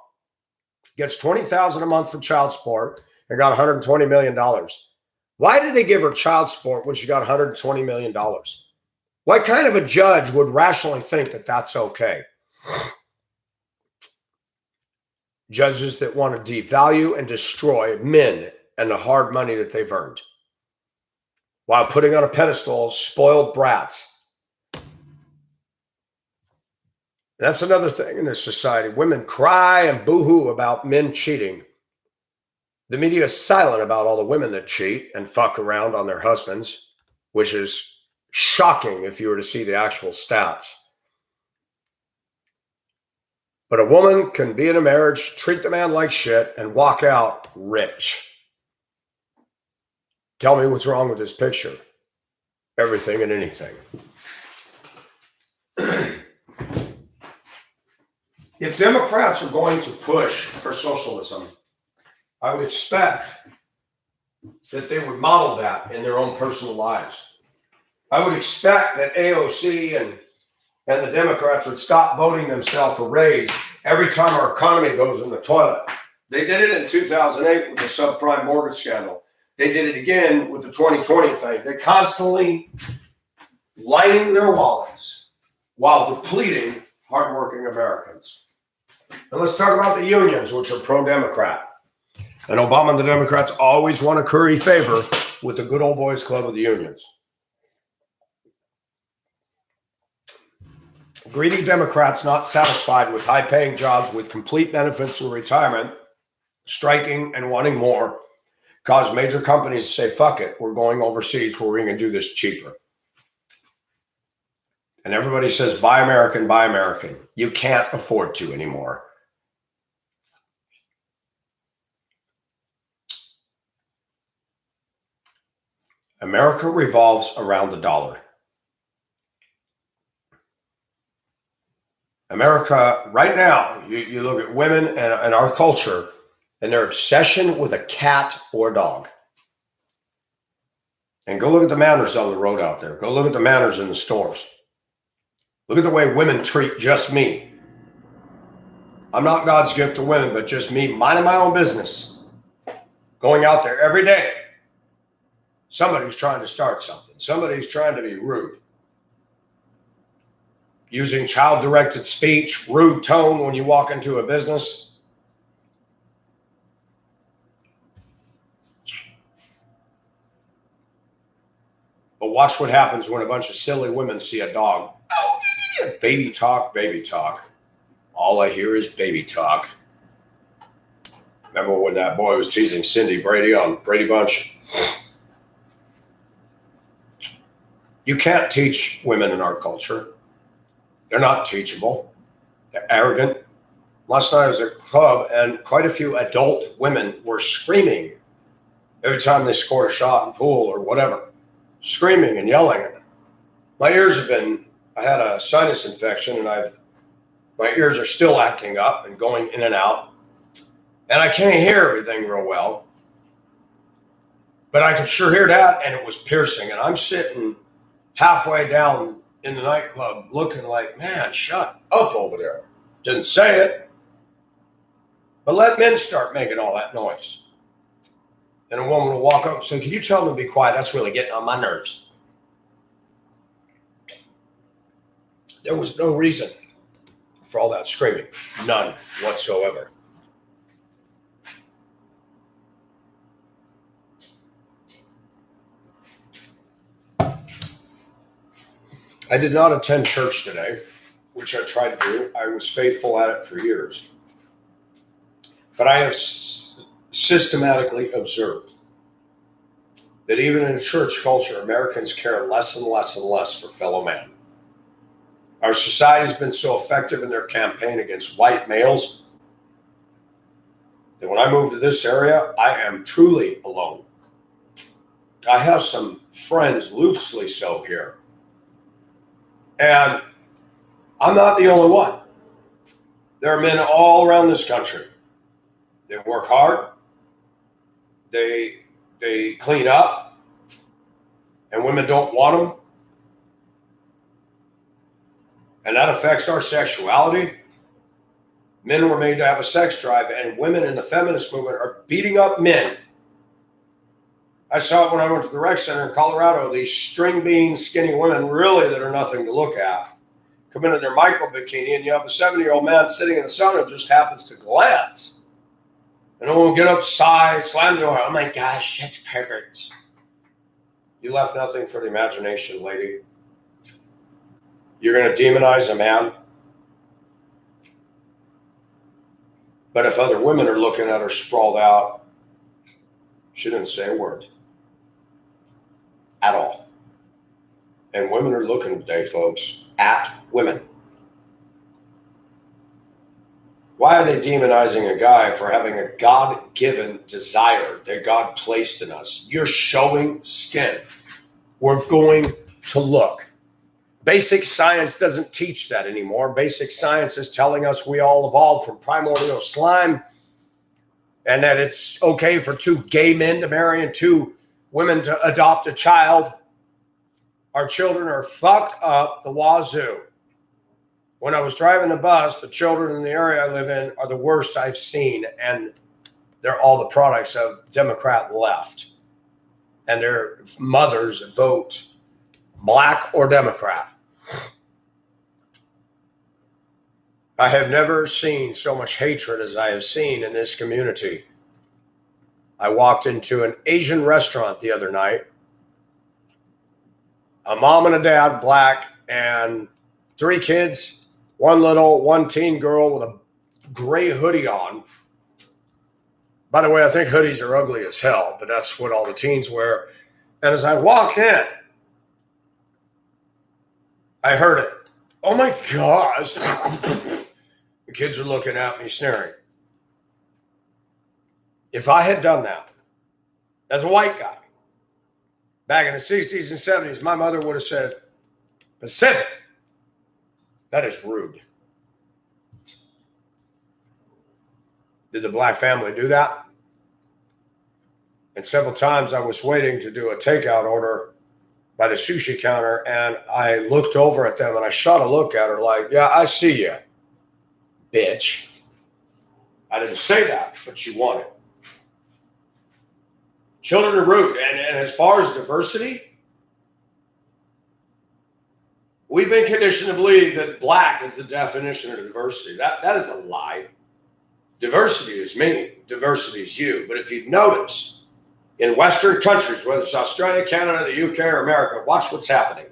Speaker 1: Gets $20,000 a month for child support and got $120 million. Why did they give her child support when she got $120 million? What kind of a judge would rationally think that that's okay? Judges that want to devalue and destroy men and the hard money that they've earned. while putting on a pedestal spoiled brats. That's another thing in this society. Women cry and boo-hoo about men cheating. The media is silent about all the women that cheat and fuck around on their husbands, which is shocking if you were to see the actual stats. But a woman can be in a marriage, treat the man like shit, and walk out rich. Tell me what's wrong with this picture. Everything and anything. If Democrats are going to push for socialism, I would expect that they would model that in their own personal lives. I would expect that AOC and the Democrats would stop voting themselves a raise every time our economy goes in the toilet. They did it in 2008 with the subprime mortgage scandal. They did it again with the 2020 thing. They constantly lining their wallets while depleting hardworking Americans. And let's talk about the unions, which are pro-Democrat. And Obama and the Democrats always want to curry favor with the good old boys club of the unions. Greedy Democrats not satisfied with high-paying jobs with complete benefits through retirement, striking and wanting more, cause major companies to say, fuck it, we're going overseas where we can do this cheaper. And everybody says, buy American, buy American. You can't afford to anymore. America revolves around the dollar. America, right now, you look at women and our culture and their obsession with a cat or dog. And go look at the manners on the road out there. Go look at the manners in the stores. Look at the way women treat just me. I'm not God's gift to women, but just me minding my own business. Going out there every day. Somebody's trying to start something. Somebody's trying to be rude. Using child-directed speech, rude tone when you walk into a business. But watch what happens when a bunch of silly women see a dog. Oh, yeah, baby talk, baby talk. All I hear is baby talk. Remember when that boy was teasing Cindy Brady on Brady Bunch? You can't teach women in our culture. They're not teachable. They're arrogant. Last night I was at a club and quite a few adult women were screaming every time they scored a shot in pool or whatever. Screaming and yelling at them. My ears have been, I had a sinus infection and my ears are still acting up and going in and out. And I can't hear everything real well. But I could sure hear that and it was piercing. And I'm sitting halfway down in the nightclub looking like, man, shut up over there. Didn't say it. But let men start making all that noise. And a woman will walk up and say, can you tell them to be quiet? That's really getting on my nerves. There was no reason for all that screaming. None whatsoever. I did not attend church today, which I tried to do. I was faithful at it for years. But I have systematically observed that even in a church culture, Americans care less and less and less for fellow man. Our society has been so effective in their campaign against white males that when I move to this area, I am truly alone. I have some friends, loosely so, here. And I'm not the only one. There are men all around this country. They work hard. They clean up. And women don't want them. And that affects our sexuality. Men were made to have a sex drive, and women in the feminist movement are beating up men. I saw it when I went to the rec center in Colorado. These string bean skinny women, really, that are nothing to look at, come in their micro bikini, and you have a 70-year-old man sitting in the sun who just happens to glance. And a woman will get up, sigh, slam the door. Oh my gosh, that's perfect. You left nothing for the imagination, lady. You're going to demonize a man. But if other women are looking at her sprawled out, she didn't say a word at all. And women are looking today, folks, at women. Why are they demonizing a guy for having a God-given desire that God placed in us? You're showing skin. We're going to look. Basic science doesn't teach that anymore. Basic science is telling us we all evolved from primordial slime and that it's okay for two gay men to marry and two women to adopt a child. Our children are fucked up the wazoo. When I was driving the bus, the children in the area I live in are the worst I've seen, and they're all the products of Democrat left. And their mothers vote black or Democrat. I have never seen so much hatred as I have seen in this community. I walked into an Asian restaurant the other night. A mom and a dad, black, and 3 kids. One teen girl with a gray hoodie on. By the way, I think hoodies are ugly as hell, but that's what all the teens wear. And as I walked in, I heard it. Oh my gosh. The kids are looking at me sneering. If I had done that as a white guy back in the 60s and 70s, my mother would have said, Pacific. That is rude. Did the black family do that? And several times I was waiting to do a takeout order by the sushi counter, and I looked over at them and I shot a look at her like, yeah, I see you, bitch. I didn't say that, but she wanted. Children are rude. And as far as diversity, we've been conditioned to believe that black is the definition of diversity. That is a lie. Diversity is me. Diversity is you. But if you notice, in Western countries, whether it's Australia, Canada, the UK, or America, watch what's happening.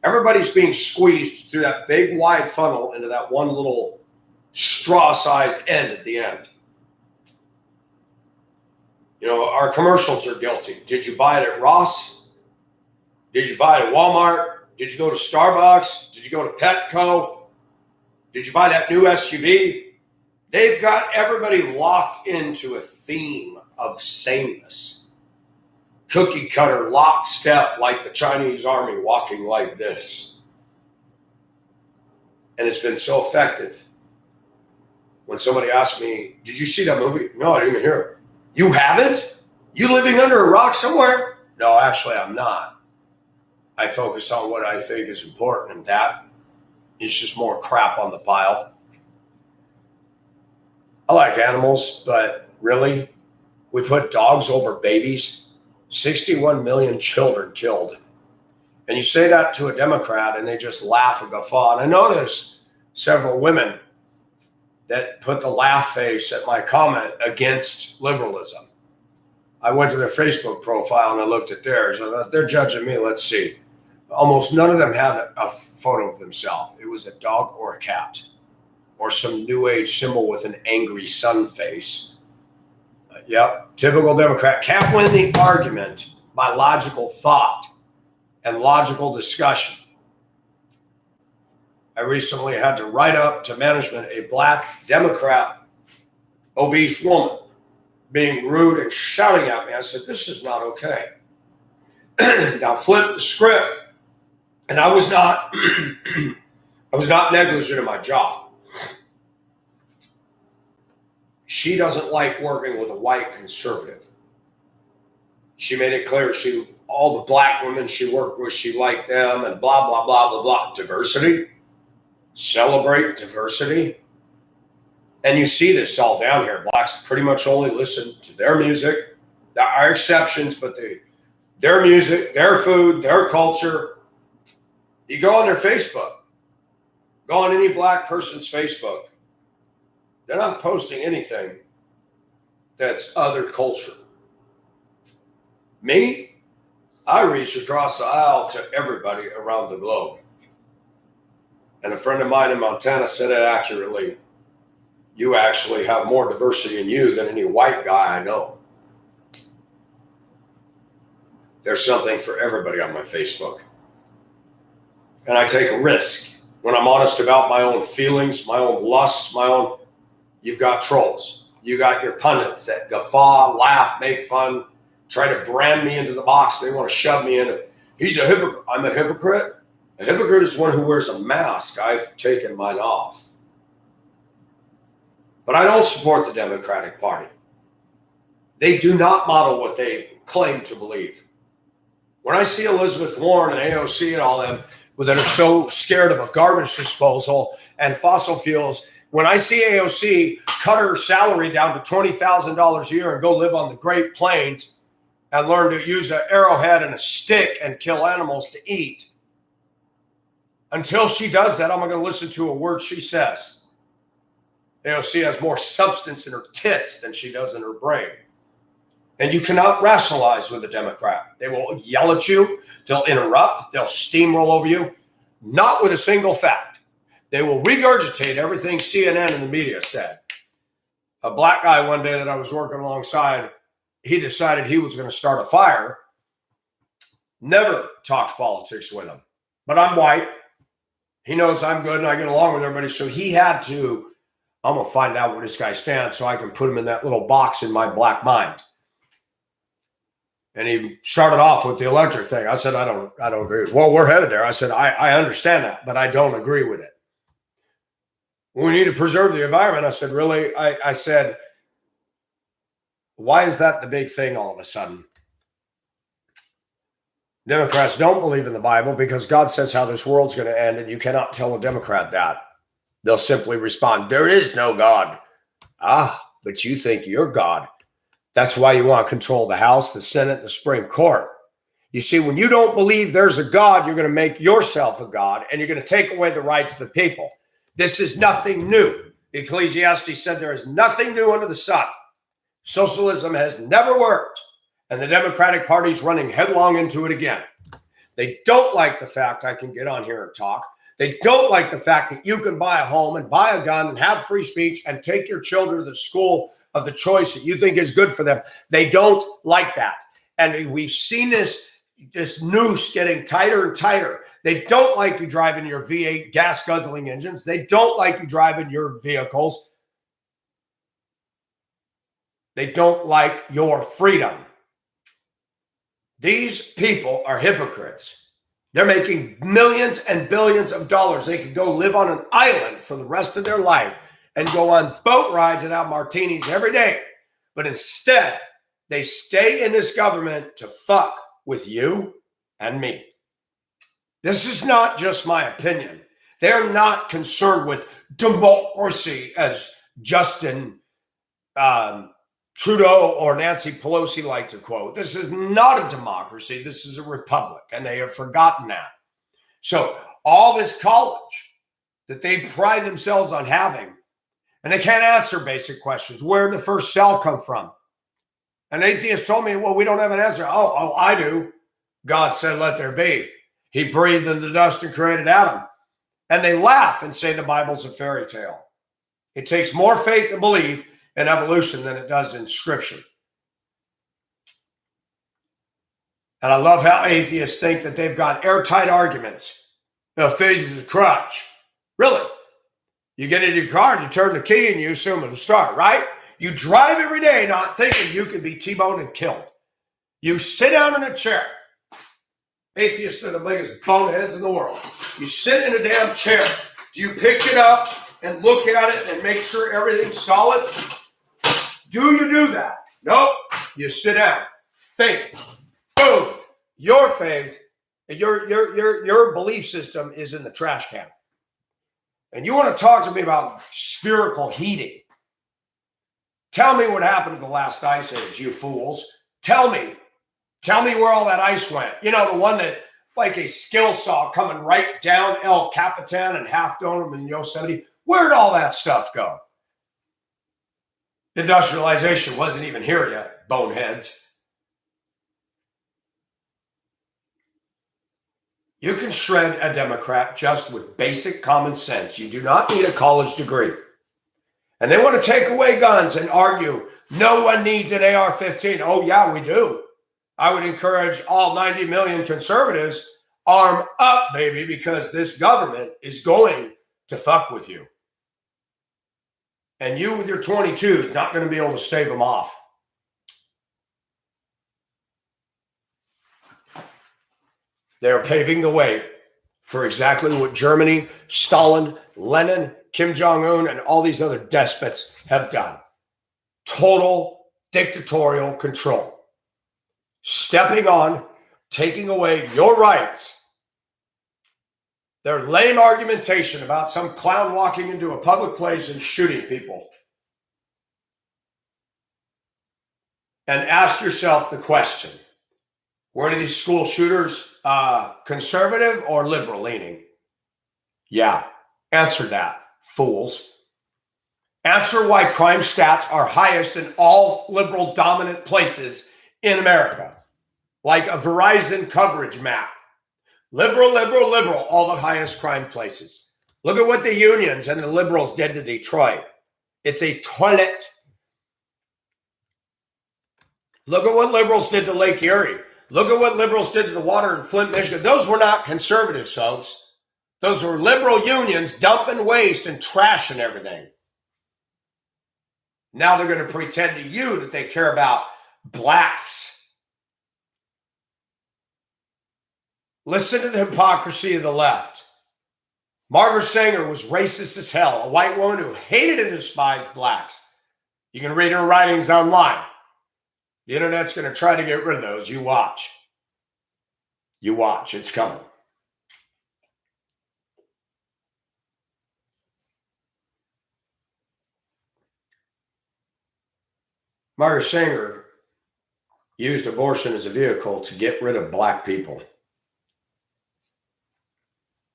Speaker 1: Everybody's being squeezed through that big, wide funnel into that one little straw-sized end at the end. You know, our commercials are guilty. Did you buy it at Ross? Did you buy it at Walmart? Did you go to Starbucks? Did you go to Petco? Did you buy that new SUV? They've got everybody locked into a theme of sameness. Cookie cutter, lockstep, like the Chinese army walking like this. And it's been so effective. When somebody asked me, did you see that movie? No, I didn't even hear it. You haven't? You living under a rock somewhere? No, actually, I'm not. I focus on what I think is important, and that is just more crap on the pile. I like animals, but really, we put dogs over babies. 61 million children killed. And you say that to a Democrat, and they just laugh and guffaw. And I noticed several women that put the laugh face at my comment against liberalism. I went to their Facebook profile and I looked at theirs. They're judging me. Let's see. Almost none of them had a photo of themselves. It was a dog or a cat or some new age symbol with an angry sun face. Yep, typical Democrat. Can't win the argument by logical thought and logical discussion. I recently had to write up to management a black Democrat obese woman being rude and shouting at me. I said, this is not okay. Now flip the script. And I was not negligent in my job. She doesn't like working with a white conservative. She made it clear all the black women she worked with, she liked them and blah, blah, blah, blah, blah. Diversity. Celebrate diversity. And you see this all down here. Blacks pretty much only listen to their music. There are exceptions, but their music, their food, their culture. You go on their Facebook. Go on any black person's Facebook. They're not posting anything that's other culture. Me, I reach across the aisle to everybody around the globe. And a friend of mine in Montana said it accurately. You actually have more diversity in you than any white guy I know. There's something for everybody on my Facebook. And I take a risk. When I'm honest about my own feelings, my own lusts, you've got trolls. You got your pundits that guffaw, laugh, make fun, try to brand me into the box they want to shove me in. He's a hypocrite. I'm a hypocrite. A hypocrite is one who wears a mask. I've taken mine off. But I don't support the Democratic Party. They do not model what they claim to believe. When I see Elizabeth Warren and AOC and all them that are so scared of a garbage disposal and fossil fuels, when I see AOC cut her salary down to $20,000 a year and go live on the Great Plains and learn to use an arrowhead and a stick and kill animals to eat, until she does that, I'm not going to listen to a word she says. AOC has more substance in her tits than she does in her brain. And you cannot rationalize with a Democrat. They will yell at you. They'll interrupt. They'll steamroll over you. Not with a single fact. They will regurgitate everything CNN and the media said. A black guy one day that I was working alongside, he decided he was going to start a fire. Never talked politics with him. But I'm white. He knows I'm good and I get along with everybody. So he had to, I'm going to find out where this guy stands so I can put him in that little box in my black mind. And he started off with the electric thing. I said, I don't agree. Well, we're headed there. I said, I understand that, but I don't agree with it. We need to preserve the environment. I said, really? I said, why is that the big thing all of a sudden? Democrats don't believe in the Bible because God says how this world's going to end, and you cannot tell a Democrat that. They'll simply respond, there is no God. Ah, but you think you're God. That's why you want to control the House, the Senate, and the Supreme Court. You see, when you don't believe there's a God, you're going to make yourself a God, and you're going to take away the rights of the people. This is nothing new. Ecclesiastes said there is nothing new under the sun. Socialism has never worked, and the Democratic Party's running headlong into it again. They don't like the fact I can get on here and talk. They don't like the fact that you can buy a home and buy a gun and have free speech and take your children to the school of the choice that you think is good for them. They don't like that. And we've seen this noose getting tighter and tighter. They don't like you driving your V8 gas guzzling engines. They don't like you driving your vehicles. They don't like your freedom. These people are hypocrites. They're making millions and billions of dollars. They could go live on an island for the rest of their life and go on boat rides and have martinis every day. But instead, they stay in this government to fuck with you and me. This is not just my opinion. They're not concerned with democracy, as Justin Trudeau or Nancy Pelosi like to quote. This is not a democracy. This is a republic, and they have forgotten that. So all this college that they pride themselves on having, and they can't answer basic questions. Where did the first cell come from? An atheist told me, well, we don't have an answer. Oh, I do. God said, let there be. He breathed in the dust and created Adam. And they laugh and say the Bible's a fairy tale. It takes more faith to believe in evolution than it does in Scripture. And I love how atheists think that they've got airtight arguments. Faith is a crutch. Really? You get into your car and you turn the key and you assume it'll start, right? You drive every day not thinking you could be T-boned and killed. You sit down in a chair. Atheists are the biggest boneheads in the world. You sit in a damn chair. Do you pick it up and look at it and make sure everything's solid? Do you do that? Nope. You sit down. Faith. Boom. Your faith, your belief system is in the trash can. And you want to talk to me about spherical heating. Tell me what happened to the last ice age, you fools. Tell me where all that ice went. You know, the one that, like a skill saw coming right down El Capitan and Half Dome in Yosemite. Where'd all that stuff go? Industrialization wasn't even here yet, boneheads. You can shred a Democrat just with basic common sense. You do not need a college degree. And they want to take away guns and argue no one needs an AR-15. Oh, yeah, we do. I would encourage all 90 million conservatives, arm up, baby, because this government is going to fuck with you. And you with your 22 is not going to be able to stave them off. They're paving the way for exactly what Germany, Stalin, Lenin, Kim Jong-un, and all these other despots have done. Total dictatorial control. Stepping on, taking away your rights. Their lame argumentation about some clown walking into a public place and shooting people. And ask yourself the question, were these school shooters conservative or liberal leaning? Yeah, answer that, fools. Answer why crime stats are highest in all liberal dominant places in America, like a Verizon coverage map. Liberal, liberal, liberal, all the highest crime places. Look at what the unions and the liberals did to Detroit. It's a toilet. Look at what liberals did to Lake Erie. Look at what liberals did to the water in Flint, Michigan. Those were not conservatives, folks. Those were liberal unions dumping waste and trash and everything. Now they're going to pretend to you that they care about blacks. Listen to the hypocrisy of the left. Margaret Sanger was racist as hell, a white woman who hated and despised blacks. You can read her writings online. The internet's going to try to get rid of those. You watch. You watch. It's coming. Margaret Sanger used abortion as a vehicle to get rid of black people.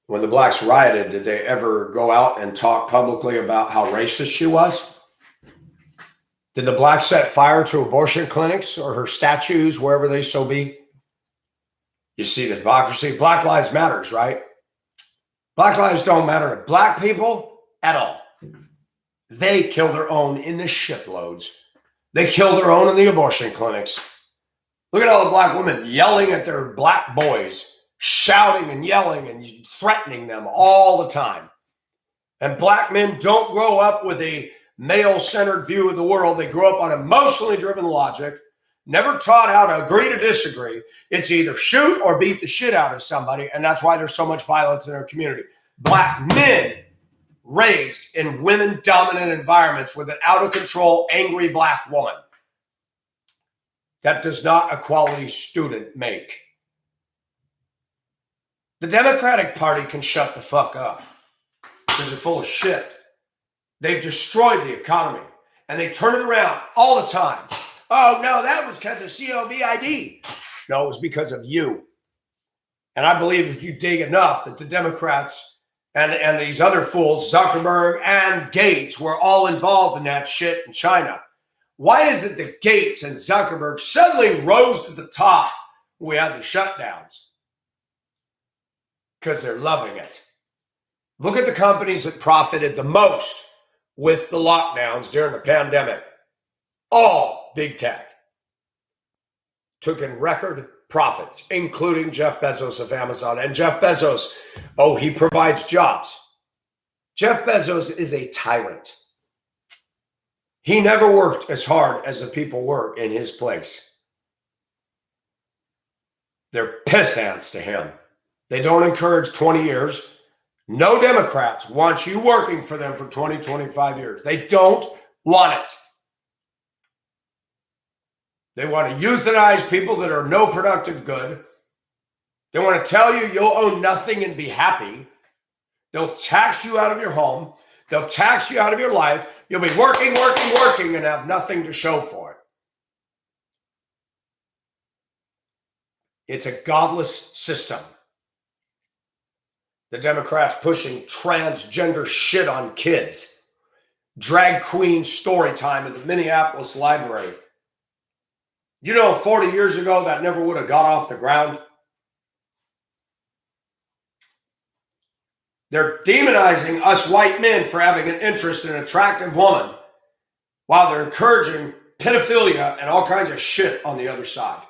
Speaker 1: When the blacks rioted, did they ever go out and talk publicly about how racist she was? Did the blacks set fire to abortion clinics or her statues, wherever they so be? You see the hypocrisy? Black lives matters, right? Black lives don't matter to black people at all. They kill their own in the shiploads. They kill their own in the abortion clinics. Look at all the black women yelling at their black boys, shouting and yelling and threatening them all the time. And black men don't grow up with a male-centered view of the world. They grow up on emotionally driven logic, never taught how to agree to disagree. It's either shoot or beat the shit out of somebody, and that's why there's so much violence in our community. Black men raised in women-dominant environments with an out-of-control, angry black woman. That does not a quality student make. The Democratic Party can shut the fuck up because they're full of shit. They've destroyed the economy, and they turn it around all the time. Oh, no, that was because of COVID. No, it was because of you. And I believe if you dig enough that the Democrats and these other fools, Zuckerberg and Gates, were all involved in that shit in China. Why is it that Gates and Zuckerberg suddenly rose to the top when we had the shutdowns? Because they're loving it. Look at the companies that profited the most with the lockdowns during the pandemic. All big tech took in record profits, including Jeff Bezos of Amazon. And Jeff Bezos, oh, he provides jobs. Jeff Bezos is a tyrant. He never worked as hard as the people work in his place. They're piss ants to him. They don't encourage 20 years. No Democrats want you working for them for 20, 25 years. They don't want it. They want to euthanize people that are no productive good. They want to tell you you'll own nothing and be happy. They'll tax you out of your home. They'll tax you out of your life. You'll be working, working, working and have nothing to show for it. It's a godless system. The Democrats pushing transgender shit on kids. Drag queen story time at the Minneapolis Library. You know, 40 years ago, that never would have got off the ground. They're demonizing us white men for having an interest in an attractive woman while they're encouraging pedophilia and all kinds of shit on the other side.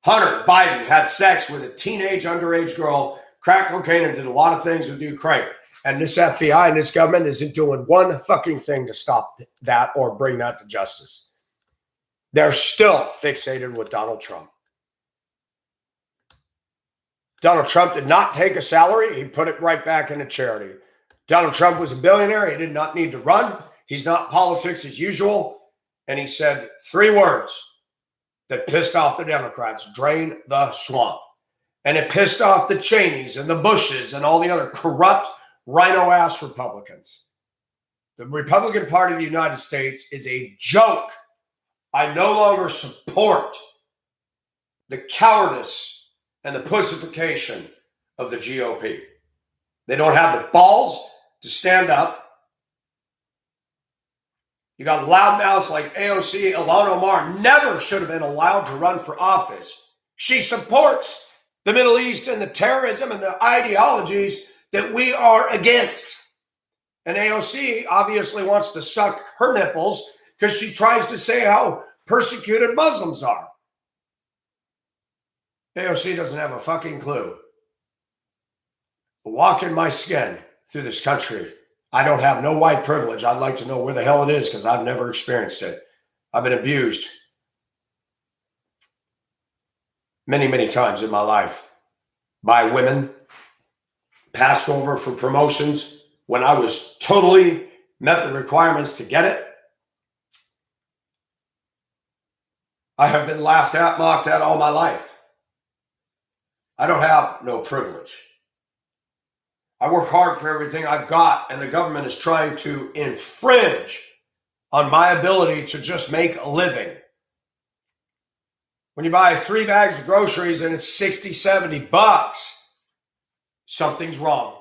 Speaker 1: Hunter Biden had sex with a teenage underage girl, crack cocaine, and did a lot of things with Ukraine. And this FBI and this government isn't doing one fucking thing to stop that or bring that to justice. They're still fixated with Donald Trump. Donald Trump did not take a salary. He put it right back into charity. Donald Trump was a billionaire. He did not need to run. He's not politics as usual. And he said 3 words that pissed off the Democrats: drain the swamp. And it pissed off the Cheneys and the Bushes and all the other corrupt rhino-ass Republicans. The Republican Party of the United States is a joke. I no longer support the cowardice and the pussification of the GOP. They don't have the balls to stand up. You got loudmouths like AOC. Ilhan Omar never should have been allowed to run for office. She supports the Middle East and the terrorism and the ideologies that we are against. And AOC obviously wants to suck her nipples because she tries to say how persecuted Muslims are. AOC doesn't have a fucking clue. Walk in my skin through this country. I don't have no white privilege. I'd like to know where the hell it is because I've never experienced it. I've been abused many, many times in my life by women, passed over for promotions when I was totally met the requirements to get it. I have been laughed at, mocked at all my life. I don't have no privilege. I work hard for everything I've got, and the government is trying to infringe on my ability to just make a living. When you buy 3 bags of groceries and it's 60, 70 bucks, something's wrong.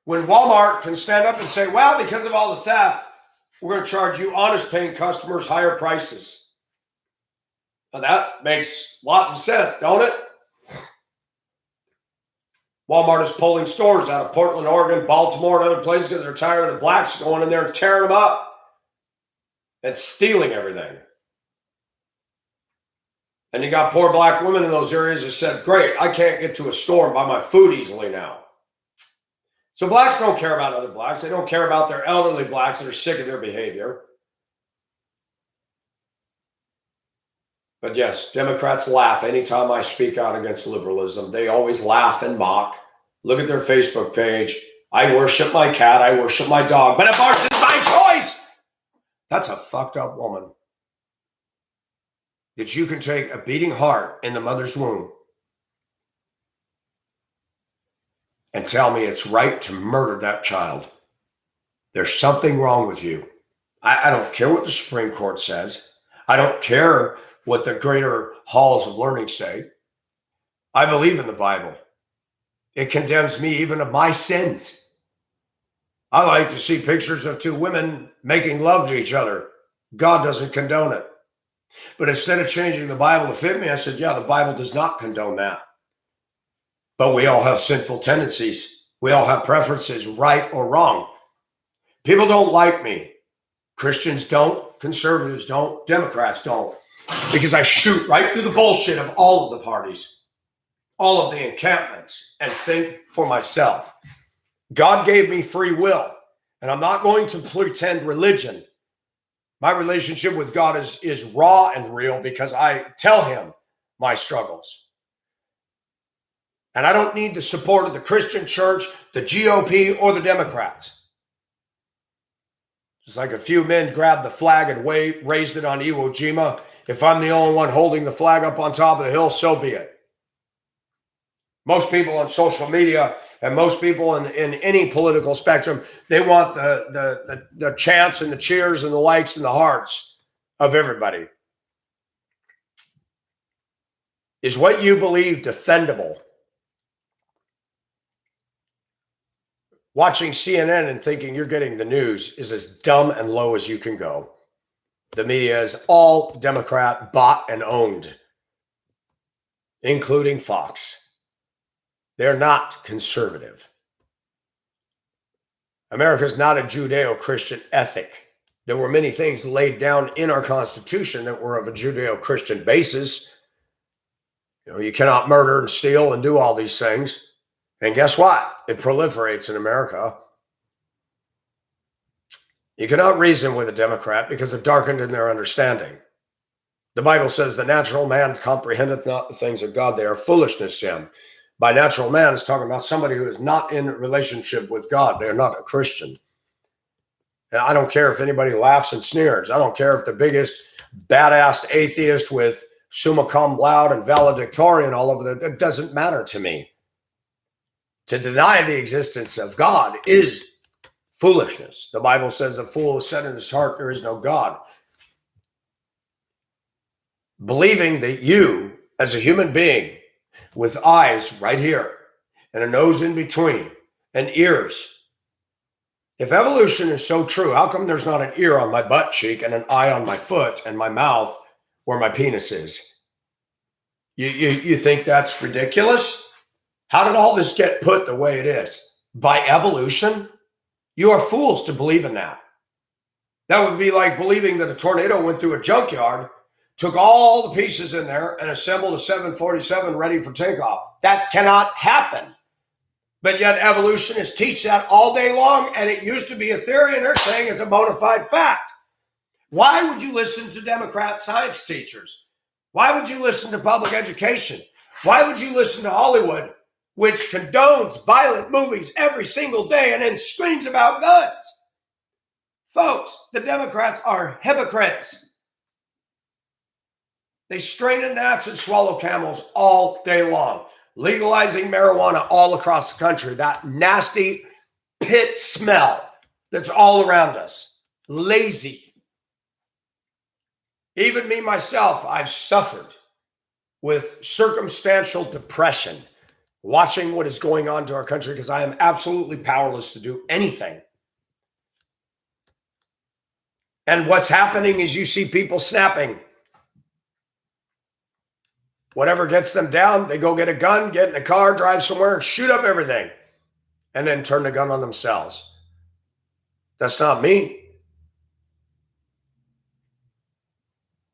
Speaker 1: When Walmart can stand up and say, well, because of all the theft, we're going to charge you honest paying customers higher prices. Now that makes lots of sense, don't it? Walmart is pulling stores out of Portland, Oregon, Baltimore, and other places because they're tired of the blacks going in there and tearing them up and stealing everything. And you got poor black women in those areas that said, great, I can't get to a store and buy my food easily now. So blacks don't care about other blacks. They don't care about their elderly blacks that are sick of their behavior. But yes, Democrats laugh anytime I speak out against liberalism. They always laugh and mock. Look at their Facebook page. I worship my cat. I worship my dog. But abortion's my choice. That's a fucked up woman. That you can take a beating heart in the mother's womb and tell me it's right to murder that child. There's something wrong with you. I don't care what the Supreme Court says. I don't care what the greater halls of learning say. I believe in the Bible. It condemns me even of my sins. I like to see pictures of 2 women making love to each other. God doesn't condone it. But instead of changing the Bible to fit me, I said, yeah, the Bible does not condone that. But we all have sinful tendencies. We all have preferences, right or wrong. People don't like me. Christians don't. Conservatives don't. Democrats don't. Because I shoot right through the bullshit of all of the parties, all of the encampments, and think for myself. God gave me free will, and I'm not going to pretend religion. My relationship with God is raw and real because I tell him my struggles. And I don't need the support of the Christian church, the GOP, or the Democrats. Just like a few men grabbed the flag and raised it on Iwo Jima. If I'm the only one holding the flag up on top of the hill, so be it. Most people on social media and most people in any political spectrum, they want the chants and the cheers and the likes and the hearts of everybody. Is what you believe defendable? Watching CNN and thinking you're getting the news is as dumb and low as you can go. The media is all Democrat, bought and owned, including Fox. They're not conservative. America is not a Judeo-Christian ethic. There were many things laid down in our Constitution that were of a Judeo-Christian basis. You cannot murder and steal and do all these things. And guess what? It proliferates in America. You cannot reason with a Democrat because they're darkened in their understanding. The Bible says the natural man comprehendeth not the things of God. They are foolishness to him. By natural man, it's talking about somebody who is not in a relationship with God. They're not a Christian. And I don't care if anybody laughs and sneers. I don't care if the biggest badass atheist with summa cum laude and valedictorian all over it. It doesn't matter to me. To deny the existence of God is foolishness. The Bible says a fool has said in his heart, there is no God. Believing that you, as a human being, with eyes right here and a nose in between and ears, if evolution is so true, how come there's not an ear on my butt cheek and an eye on my foot and my mouth where my penis is? You think that's ridiculous? How did all this get put the way it is? By evolution? You are fools to believe in that. That would be like believing that a tornado went through a junkyard, took all the pieces in there, and assembled a 747 ready for takeoff. That cannot happen. But yet evolutionists teach that all day long, and it used to be a theory, and they're saying it's a bona fide fact. Why would you listen to Democrat science teachers? Why would you listen to public education? Why would you listen to Hollywood, which condones violent movies every single day and then screams about guns? Folks, the Democrats are hypocrites. They strain at gnats and swallow camels all day long, legalizing marijuana all across the country. That nasty pit smell that's all around us. Lazy. Even me, myself, I've suffered with circumstantial depression watching what is going on to our country because I am absolutely powerless to do anything. And what's happening is you see people snapping. Whatever gets them down, they go get a gun, get in a car, drive somewhere, and shoot up everything, and then turn the gun on themselves. That's not me.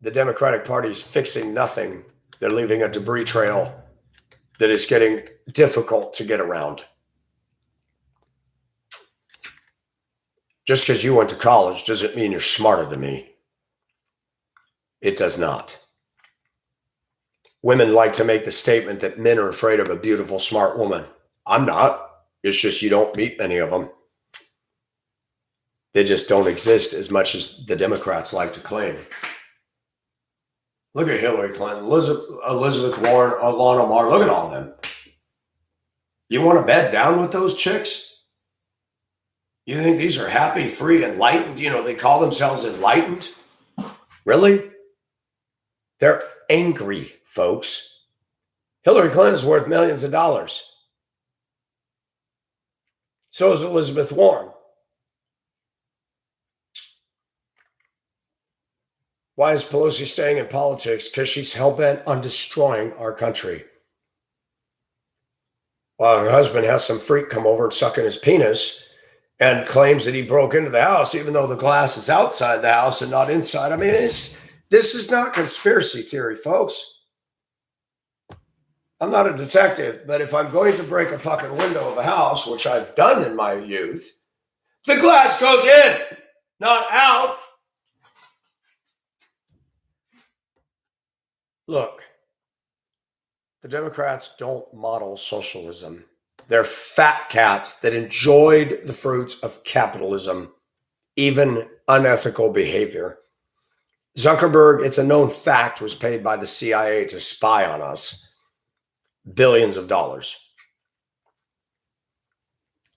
Speaker 1: The Democratic Party is fixing nothing. They're leaving a debris trail that is getting difficult to get around. Just because you went to college doesn't mean you're smarter than me. It does not. Women like to make the statement that men are afraid of a beautiful, smart woman. I'm not. It's just you don't meet many of them. They just don't exist as much as the Democrats like to claim. Look at Hillary Clinton, Elizabeth Warren, Ilhan Omar. Look at all of them. You want to bed down with those chicks? You think these are happy, free, enlightened? They call themselves enlightened. Really? They're angry, folks. Hillary Clinton's worth millions of dollars. So is Elizabeth Warren. Why is Pelosi staying in politics? Because she's hell-bent on destroying our country. While her husband has some freak come over and suck in his penis and claims that he broke into the house, even though the glass is outside the house and not inside. I mean, this is not conspiracy theory, folks. I'm not a detective, but if I'm going to break a fucking window of a house, which I've done in my youth, the glass goes in, not out. Look, the Democrats don't model socialism. They're fat cats that enjoyed the fruits of capitalism, even unethical behavior. Zuckerberg, it's a known fact, was paid by the CIA to spy on us. Billions of dollars.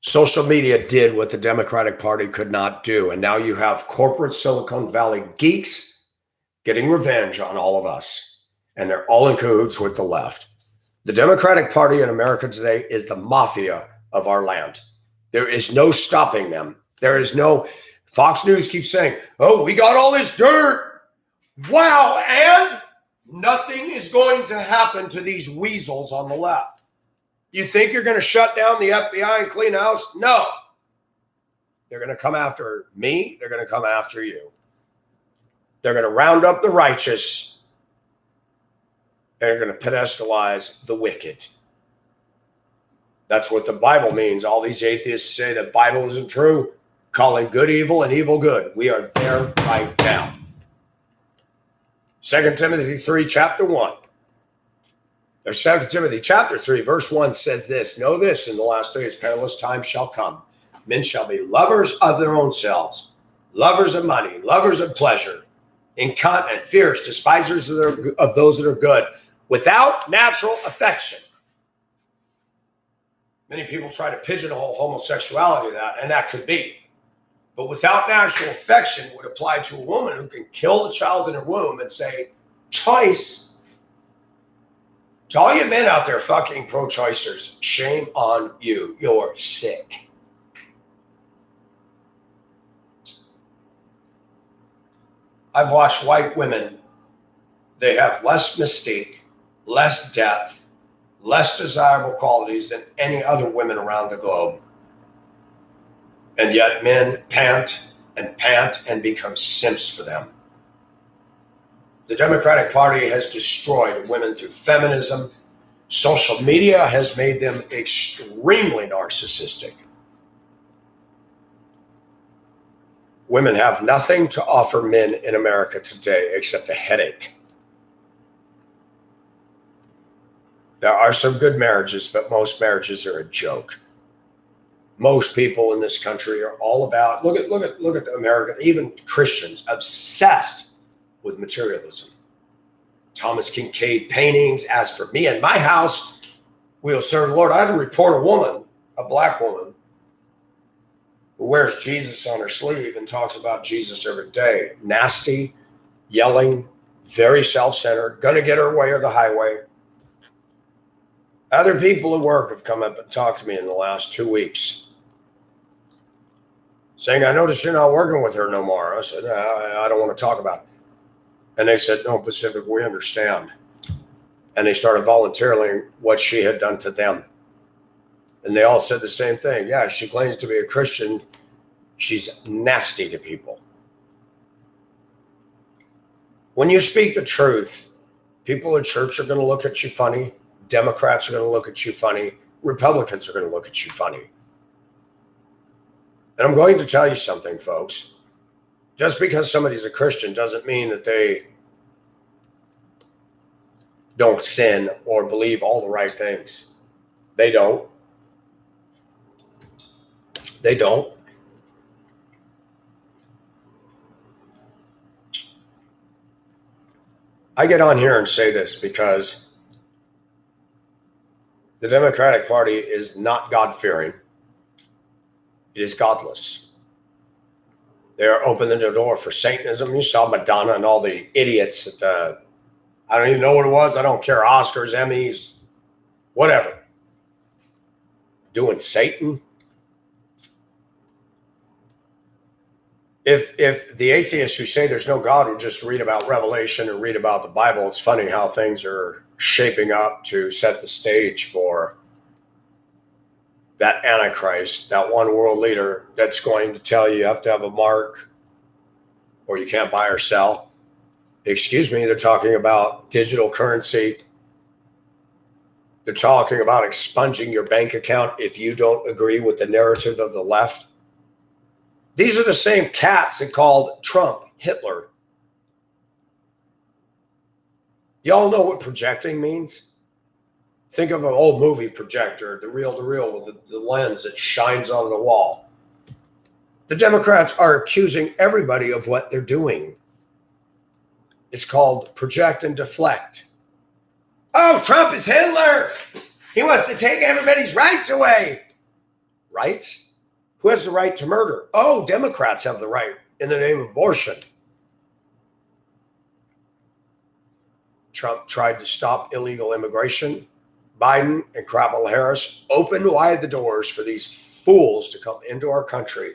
Speaker 1: Social media did what the Democratic Party could not do. And now you have corporate Silicon Valley geeks getting revenge on all of us. And they're all in cahoots with the left. The Democratic Party in America today is the mafia of our land. There is no stopping them. There is no... Fox News keeps saying, oh, we got all this dirt. Wow, and nothing is going to happen to these weasels on the left. You think you're going to shut down the FBI and clean house? No. They're going to come after me. They're going to come after you. They're going to round up the righteous. They're going to pedestalize the wicked. That's what the Bible means. All these atheists say that Bible isn't true, calling good evil and evil good. We are there right now. 2 Timothy 3, chapter 1. Or 2 Timothy chapter 3, verse 1 says this, know this, in the last days perilous times shall come. Men shall be lovers of their own selves, lovers of money, lovers of pleasure, incontinent, fierce, despisers of those that are good, without natural affection. Many people try to pigeonhole homosexuality to that, and that could be. But without natural affection would apply to a woman who can kill a child in her womb and say, choice. To all you men out there fucking pro-choicers, shame on you. You're sick. I've watched white women. They have less mystique, less depth, less desirable qualities than any other women around the globe. And yet men pant and become simps for them. The Democratic Party has destroyed women through feminism. Social media has made them extremely narcissistic. Women have nothing to offer men in America today except a headache. There are some good marriages, but most marriages are a joke. Most people in this country are all about, look at America, even Christians, obsessed with materialism. Thomas Kincaid paintings, as for me and my house, we'll serve the Lord. I had to report a woman, a black woman, who wears Jesus on her sleeve and talks about Jesus every day. Nasty, yelling, very self-centered, gonna get her way or the highway. Other people at work have come up and talked to me in the last 2 weeks saying, I noticed you're not working with her no more. I said, I don't want to talk about it. And they said, no, Pacific, we understand. And they started volunteering what she had done to them. And they all said the same thing. Yeah, she claims to be a Christian. She's nasty to people. When you speak the truth, people in church are going to look at you funny. Democrats are going to look at you funny. Republicans are going to look at you funny. And I'm going to tell you something, folks. Just because somebody's a Christian doesn't mean that they don't sin or believe all the right things. They don't. They don't. I get on here and say this because the Democratic Party is not God-fearing. It is godless. They are opening the door for Satanism. You saw Madonna and all the idiots at the, I don't even know what it was. I don't care. Oscars, Emmys, whatever. Doing Satan. If the atheists who say there's no God would just read about Revelation and read about the Bible, it's funny how things are shaping up to set the stage for that Antichrist, that one world leader that's going to tell you have to have a mark or you can't buy or sell. Excuse me, they're talking about digital currency. They're talking about expunging your bank account if you don't agree with the narrative of the left. These are the same cats that called Trump Hitler. Y'all know what projecting means? Think of an old movie projector, the reel-to-reel with the lens that shines on the wall. The Democrats are accusing everybody of what they're doing. It's called project and deflect. Oh, Trump is Hitler. He wants to take everybody's rights away. Rights? Who has the right to murder? Oh, Democrats have the right in the name of abortion. Trump tried to stop illegal immigration. Biden and Kamala Harris opened wide the doors for these fools to come into our country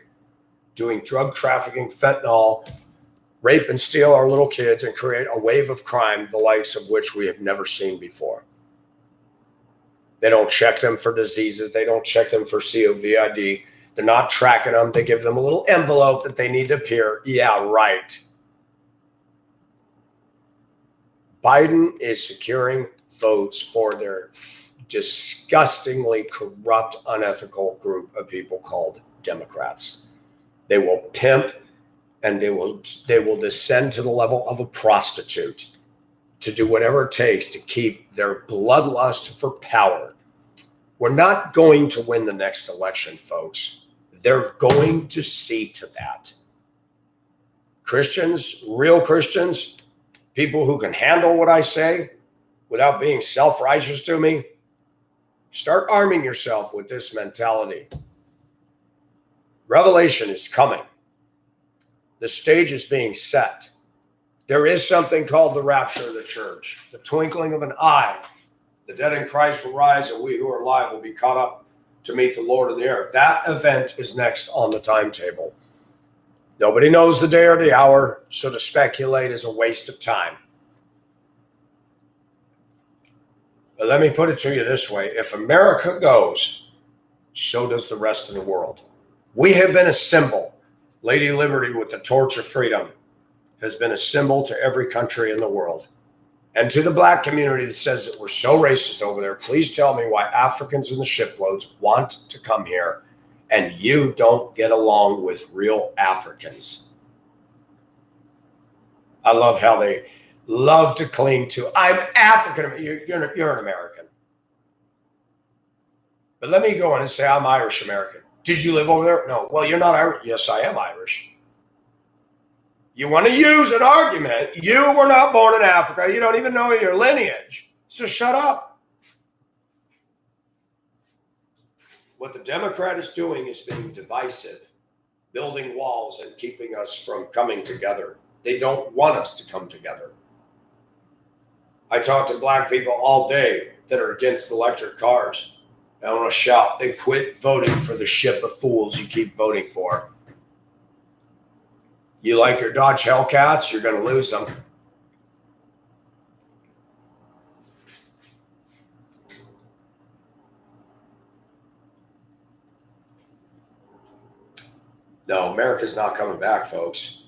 Speaker 1: doing drug trafficking, fentanyl, rape and steal our little kids and create a wave of crime, the likes of which we have never seen before. They don't check them for diseases. They don't check them for COVID. They're not tracking them. They give them a little envelope that they need to appear. Yeah, right. Biden is securing votes for their disgustingly corrupt, unethical group of people called Democrats. They will pimp and they will descend to the level of a prostitute to do whatever it takes to keep their bloodlust for power. We're not going to win the next election, folks. They're going to see to that. Christians, real Christians, people who can handle what I say without being self-righteous to me, start arming yourself with this mentality. Revelation is coming. The stage is being set. There is something called the rapture of the church, the twinkling of an eye. The dead in Christ will rise, and we who are alive will be caught up to meet the Lord in the air. That event is next on the timetable. Nobody knows the day or the hour, so to speculate is a waste of time. But let me put it to you this way. If America goes, so does the rest of the world. We have been a symbol. Lady Liberty with the torch of freedom has been a symbol to every country in the world. And to the black community that says that we're so racist over there, please tell me why Africans in the shiploads want to come here and you don't get along with real Africans. I love how they love to cling to, I'm African. You're an American. But let me go on and say I'm Irish American. Did you live over there? No. Well, you're not Irish. Yes, I am Irish. You want to use an argument. You were not born in Africa. You don't even know your lineage. So shut up. What the Democrat is doing is being divisive, building walls and keeping us from coming together. They don't want us to come together. I talk to black people all day that are against electric cars. I want to shout, they quit voting for the ship of fools you keep voting for. You like your Dodge Hellcats, you're going to lose them. No, America's not coming back, folks.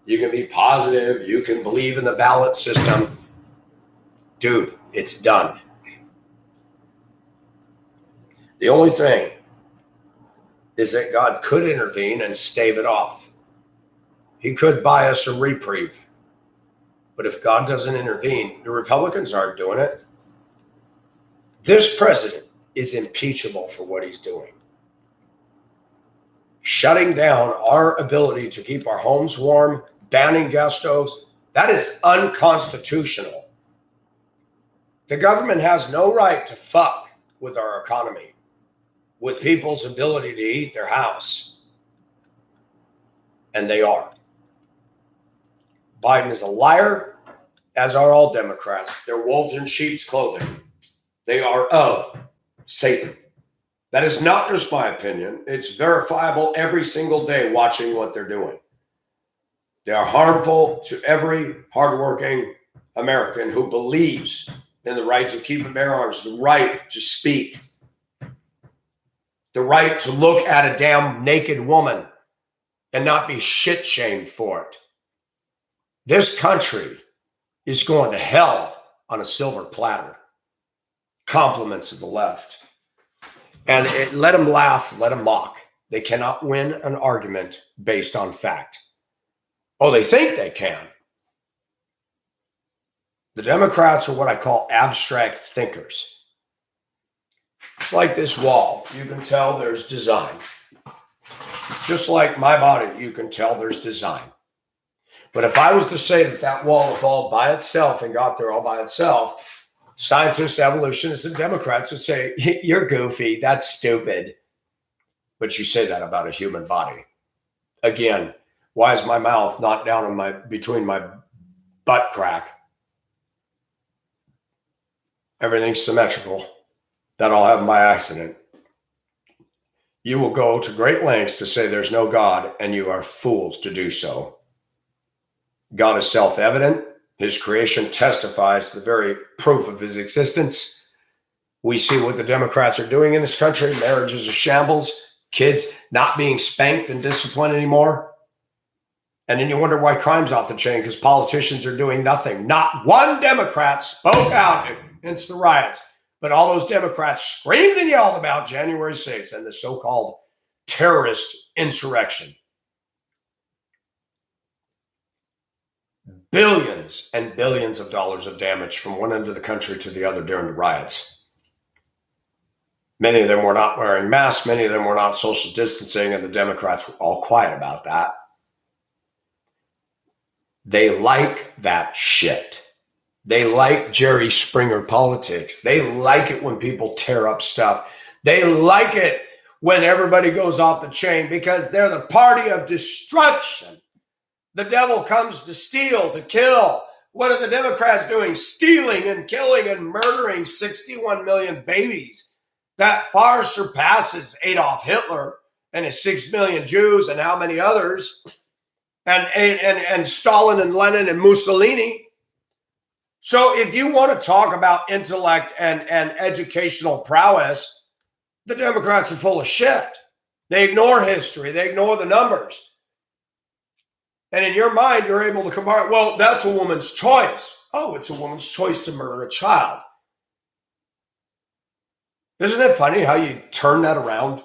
Speaker 1: You can be positive. You can believe in the ballot system. Dude, it's done. The only thing is that God could intervene and stave it off. He could buy us a reprieve. But if God doesn't intervene, the Republicans aren't doing it. This president is impeachable for what he's doing. Shutting down our ability to keep our homes warm, banning gas stoves, that is unconstitutional. The government has no right to fuck with our economy, with people's ability to eat their house. And they are. Biden is a liar, as are all Democrats. They're wolves in sheep's clothing. They are of Satan. That is not just my opinion. It's verifiable every single day watching what they're doing. They are harmful to every hardworking American who believes in the right to keep and bear arms, the right to speak, the right to look at a damn naked woman and not be shit-shamed for it. This country is going to hell on a silver platter. Compliments of the left. And let them laugh, let them mock. They cannot win an argument based on fact. Oh, they think they can. The Democrats are what I call abstract thinkers. It's like this wall. You can tell there's design. Just like my body, you can tell there's design. But if I was to say that that wall evolved by itself and got there all by itself, scientists, evolutionists, and Democrats would say, you're goofy, that's stupid. But you say that about a human body. Again, why is my mouth not down in between my butt crack? Everything's symmetrical. That all happened by accident. You will go to great lengths to say there's no God, and you are fools to do so. God is self-evident. His creation testifies to the very proof of his existence. We see what the Democrats are doing in this country. Marriage is a shambles. Kids not being spanked and disciplined anymore. And then you wonder why crime's off the chain, because politicians are doing nothing. Not one Democrat spoke out against the riots, but all those Democrats screamed and yelled about January 6th and the so-called terrorist insurrection. Billions and billions of dollars of damage from one end of the country to the other during the riots. Many of them were not wearing masks. Many of them were not social distancing, and the Democrats were all quiet about that. They like that shit. They like Jerry Springer politics. They like it when people tear up stuff. They like it when everybody goes off the chain, because they're the party of destruction. The devil comes to steal, to kill. What are the Democrats doing? Stealing and killing and murdering 61 million babies. That far surpasses Adolf Hitler and his 6 million Jews and how many others, and Stalin and Lenin and Mussolini. So if you want to talk about intellect and educational prowess, the Democrats are full of shit. They ignore history. They ignore the numbers. And in your mind, you're able to compare, well, that's a woman's choice. Oh, it's a woman's choice to murder a child. Isn't it funny how you turn that around?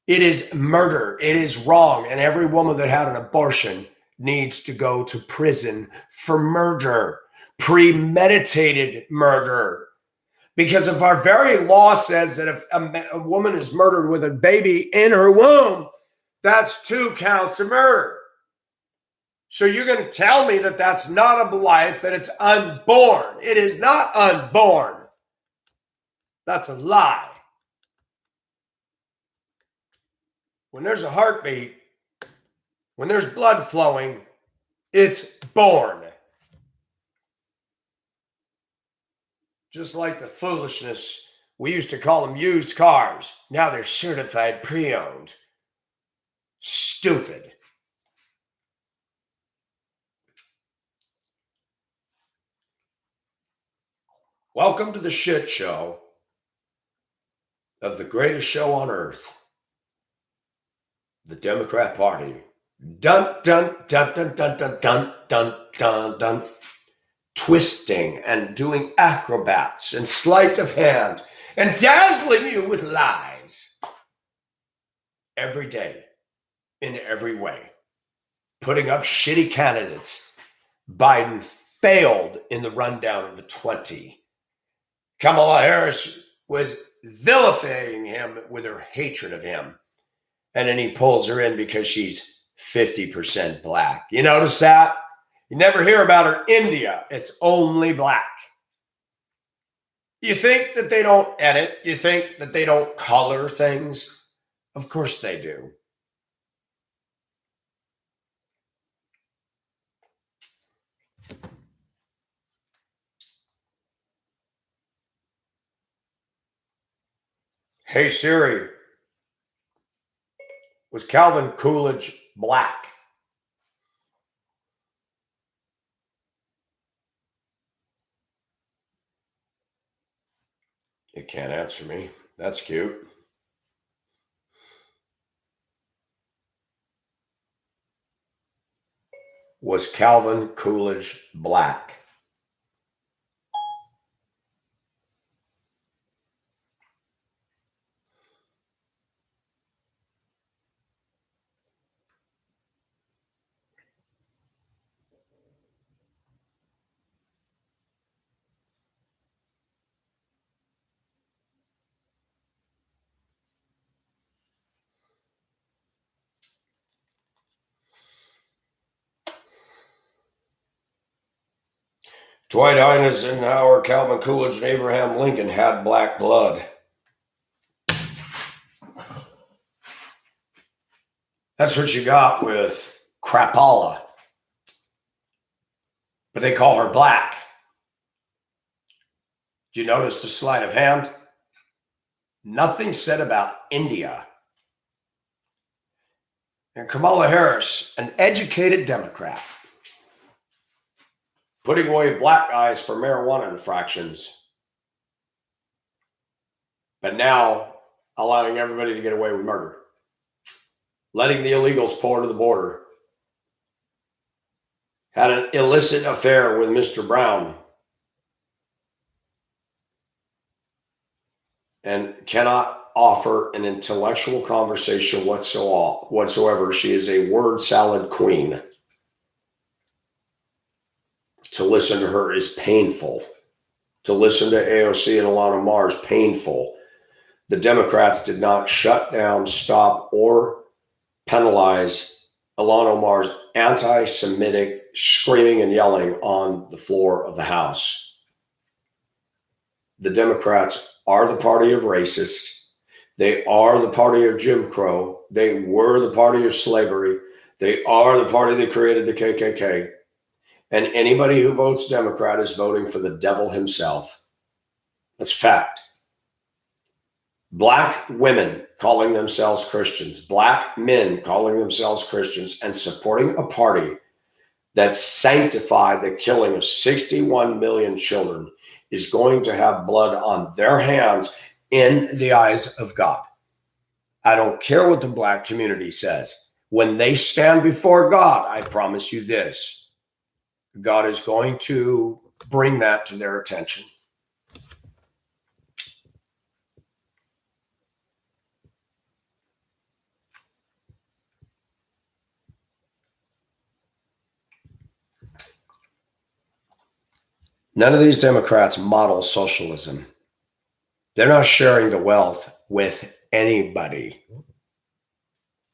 Speaker 1: It is murder. It is wrong. And every woman that had an abortion needs to go to prison for murder, premeditated murder. Because if our very law says that if a woman is murdered with a baby in her womb, that's 2 counts of murder. So you're going to tell me that that's not a life, that it's unborn. It is not unborn. That's a lie. When there's a heartbeat, when there's blood flowing, it's born. Just like the foolishness, we used to call them used cars. Now they're certified pre-owned. Stupid. Welcome to the shit show of the greatest show on earth, the Democrat Party. Dun, dun, dun, dun, dun, dun, dun, dun, dun, dun. Twisting and doing acrobats and sleight of hand and dazzling you with lies every day in every way. Putting up shitty candidates. Biden failed in the rundown of the 20. Kamala Harris was vilifying him with her hatred of him. And then he pulls her in because she's 50% black. You notice that? You never hear about her. India, it's only black. You think that they don't edit? You think that they don't color things? Of course they do. Hey Siri, was Calvin Coolidge black? It can't answer me. That's cute. Was Calvin Coolidge black? Dwight Eisenhower, Calvin Coolidge, and Abraham Lincoln had black blood. That's what you got with Crapola. But they call her black. Did you notice the sleight of hand? Nothing said about India. And Kamala Harris, an educated Democrat, putting away black guys for marijuana infractions. but now allowing everybody to get away with murder, letting the illegals pour to the border, had an illicit affair with Mr. Brown, and cannot offer an intellectual conversation whatsoever. She is a word salad queen. To listen to her is painful. To listen to AOC and Ilhan Omar is painful. The Democrats did not shut down, stop, or penalize Ilhan Omar's anti-Semitic screaming and yelling on the floor of the House. The Democrats are the party of racists. They are the party of Jim Crow. They were the party of slavery. They are the party that created the KKK. And anybody who votes Democrat is voting for the devil himself. That's fact. Black women calling themselves Christians, black men calling themselves Christians, and supporting a party that sanctified the killing of 61 million children is going to have blood on their hands in the eyes of God. I don't care what the black community says. When they stand before God, I promise you this. God is going to bring that to their attention. None of these Democrats model socialism. They're not sharing the wealth with anybody.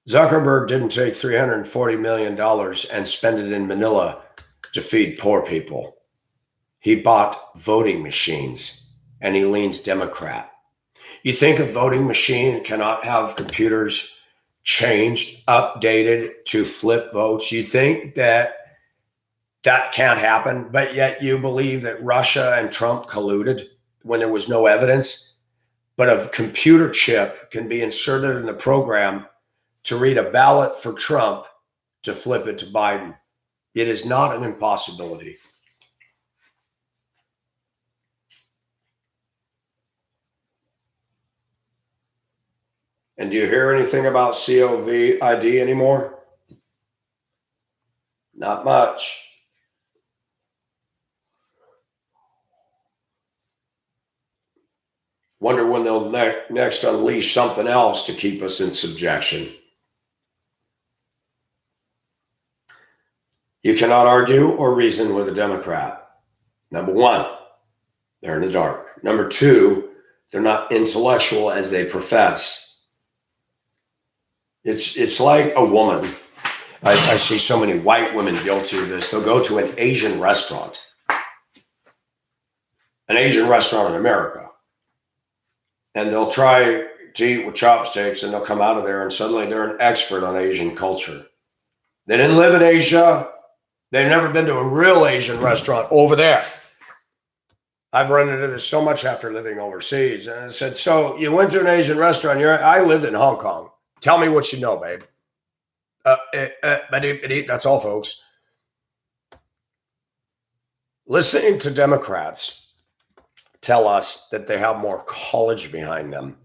Speaker 1: Zuckerberg didn't take $340 million and spend it in Manila to feed poor people. He bought voting machines, and he leans Democrat. You think a voting machine cannot have computers changed, updated to flip votes? You think that can't happen, but yet you believe that Russia and Trump colluded when there was no evidence? But a computer chip can be inserted in the program to read a ballot for Trump to flip it to Biden. It is not an impossibility. And do you hear anything about COVID anymore? Not much. Wonder when they'll next unleash something else to keep us in subjection. You cannot argue or reason with a Democrat. Number one, they're in the dark. Number two, they're not intellectual as they profess. It's like a woman. I see so many white women guilty of this. They'll go to an Asian restaurant in America, and they'll try to eat with chopsticks, and they'll come out of there, and suddenly they're an expert on Asian culture. They didn't live in Asia. They've never been to a real Asian restaurant over there. I've run into this so much after living overseas. And I said, so you went to an Asian restaurant. I lived in Hong Kong. Tell me what you know, babe. That's all, folks. Listening to Democrats tell us that they have more college behind them.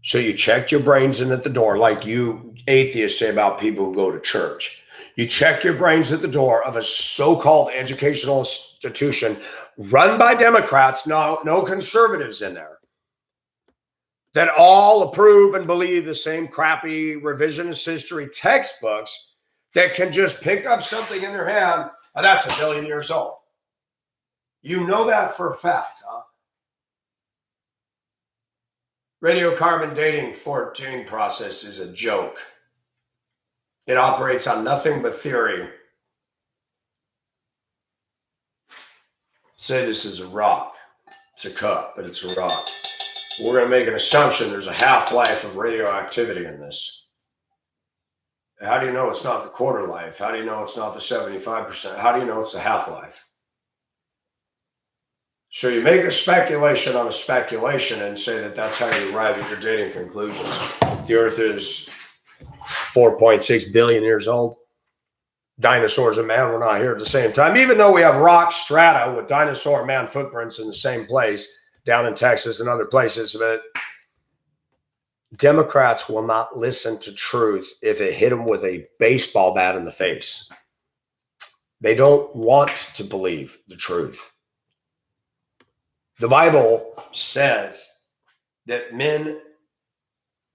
Speaker 1: So you checked your brains in at the door, like you atheists say about people who go to church. You check your brains at the door of a so-called educational institution run by Democrats, no conservatives in there, that all approve and believe the same crappy revisionist history textbooks that can just pick up something in their hand, and that's 1 million years old. You know that for a fact, huh? Radiocarbon dating 14 process is a joke. It operates on nothing but theory. Say this is a rock. It's a cup, but it's a rock. We're going to make an assumption there's a half-life of radioactivity in this. How do you know it's not the quarter life? How do you know it's not the 75%? How do you know it's the half-life? So you make a speculation on a speculation and say that that's how you arrive at your dating conclusions. The Earth is 4.6 billion years old. Dinosaurs and man were not here at the same time. Even though we have rock strata with dinosaur and man footprints in the same place, down in Texas and other places, but Democrats will not listen to truth if it hit them with a baseball bat in the face. They don't want to believe the truth. The Bible says that men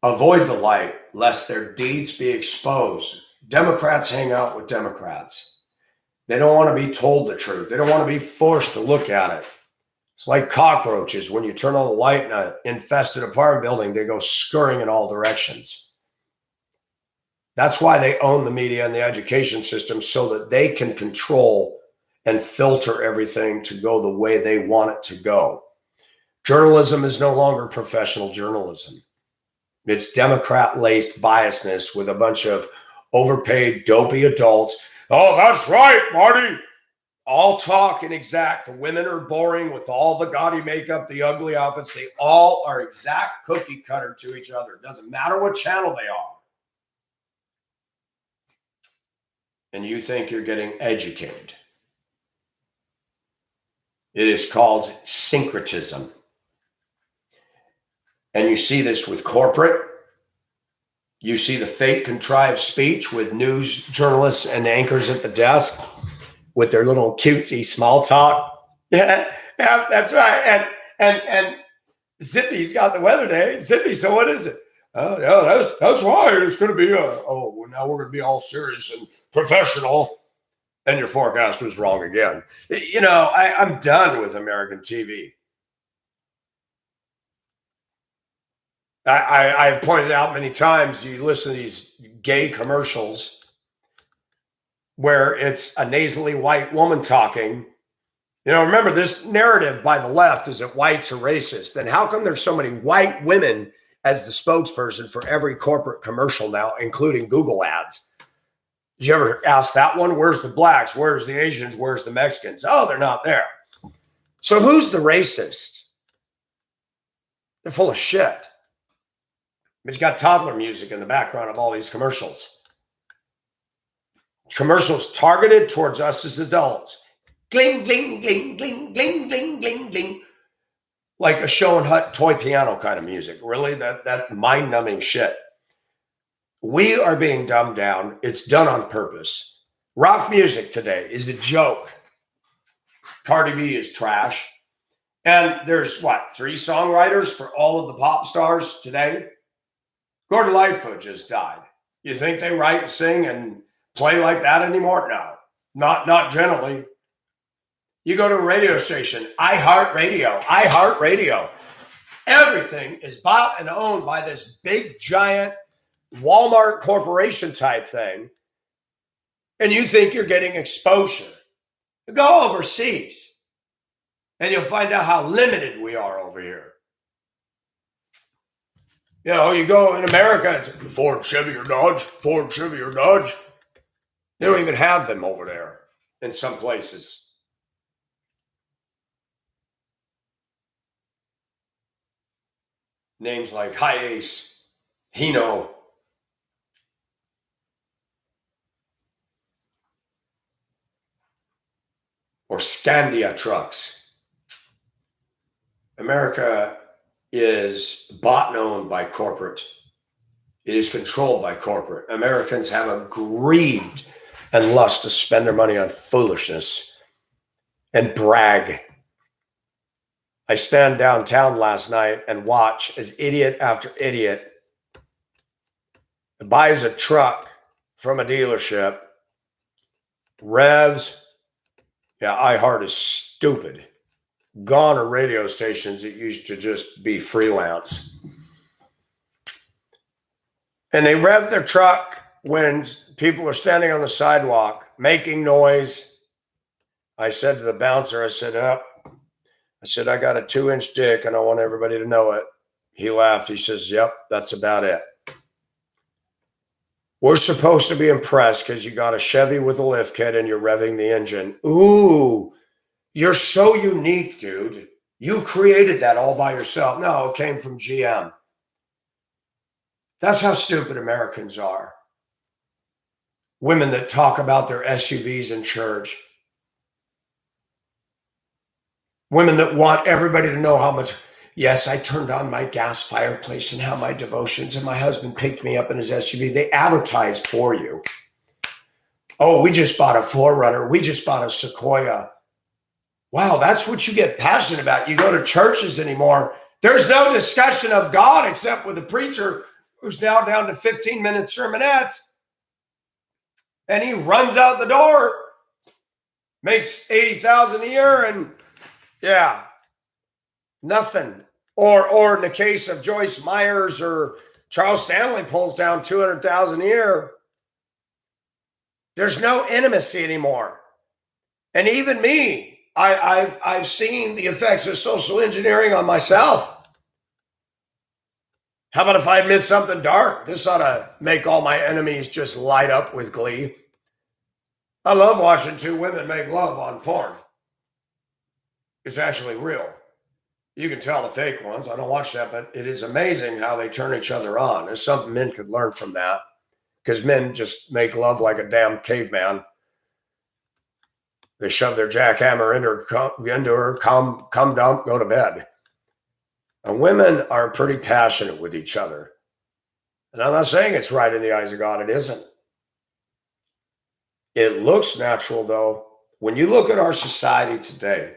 Speaker 1: avoid the light lest their deeds be exposed. Democrats hang out with Democrats. They don't want to be told the truth. They don't want to be forced to look at it. It's like cockroaches. When you turn on the light in an infested apartment building, they go scurrying in all directions. That's why they own the media and the education system, so that they can control and filter everything to go the way they want it to go. Journalism is no longer professional journalism. It's Democrat-laced biasness with a bunch of overpaid, dopey adults. Oh, that's right, Marty. All talk and exact. The women are boring with all the gaudy makeup, the ugly outfits. They all are exact cookie cutter to each other. It doesn't matter what channel they are. And you think you're getting educated. It is called syncretism. And you see this with corporate. You see the fake contrived speech with news journalists and anchors at the desk with their little cutesy small talk. Yeah, that's right. And Zippy's got the weather day. Zippy, so what is it? Oh, yeah, that's right. It's going to be now we're going to be all serious and professional. And your forecast was wrong again. You know, I'm done with American TV. I've pointed out many times, you listen to these gay commercials where it's a nasally white woman talking. You know, remember, this narrative by the left is that whites are racist. Then how come there's so many white women as the spokesperson for every corporate commercial now, including Google ads? Did you ever ask that one? Where's the blacks? Where's the Asians? Where's the Mexicans? Oh, they're not there. So who's the racist? They're full of shit. But you got toddler music in the background of all these commercials. Commercials targeted towards us as adults. Gling, gling, gling, gling, gling, gling, gling, gling. Like a show and hut toy piano kind of music. Really, that mind-numbing shit. We are being dumbed down. It's done on purpose. Rock music today is a joke. Cardi B is trash. And there's, 3 songwriters for all of the pop stars today? Gordon Lightfoot just died. You think they write and sing and play like that anymore? No, not generally. You go to a radio station, iHeartRadio. Everything is bought and owned by this big, giant Walmart corporation type thing. And you think you're getting exposure. Go overseas and you'll find out how limited we are over here. You know, you go in America, it's Ford, Chevy, or Dodge. Ford, Chevy, or Dodge. They don't even have them over there in some places. Names like Hi-Ace, Hino. Or Scandia trucks. America is bought and owned by corporate. It is controlled by corporate. Americans have a greed and lust to spend their money on foolishness and brag. I stand downtown last night and watch as idiot after idiot buys a truck from a dealership, revs. Yeah, iHeart is stupid. Gone are radio stations that used to just be freelance. And they rev their truck when people are standing on the sidewalk making noise. I said to the bouncer, I said, I got a 2-inch dick and I want everybody to know it. He laughed. He says, yep, that's about it. We're supposed to be impressed because you got a Chevy with a lift kit and you're revving the engine. Ooh, you're so unique, dude. You created that all by yourself. No, it came from GM. That's how stupid Americans are. Women that talk about their SUVs in church. Women that want everybody to know how much, yes, I turned on my gas fireplace and have my devotions and my husband picked me up in his SUV. They advertise for you. Oh, we just bought a 4Runner. We just bought a Sequoia. Wow, that's what you get passionate about. You go to churches anymore. There's no discussion of God except with the preacher who's now down to 15-minute sermonettes. And he runs out the door, makes $80,000 a year, and yeah, nothing. Or in the case of Joyce Myers or Charles Stanley pulls down $200,000 a year. There's no intimacy anymore. And even me, I've seen the effects of social engineering on myself. How about if I admit something dark? This ought to make all my enemies just light up with glee. I love watching two women make love on porn. It's actually real. You can tell the fake ones. I don't watch that, but it is amazing how they turn each other on. There's something men could learn from that, because men just make love like a damn caveman. They shove their jackhammer into her, come dump, go to bed. And women are pretty passionate with each other. And I'm not saying it's right in the eyes of God. It isn't. It looks natural, though. When you look at our society today,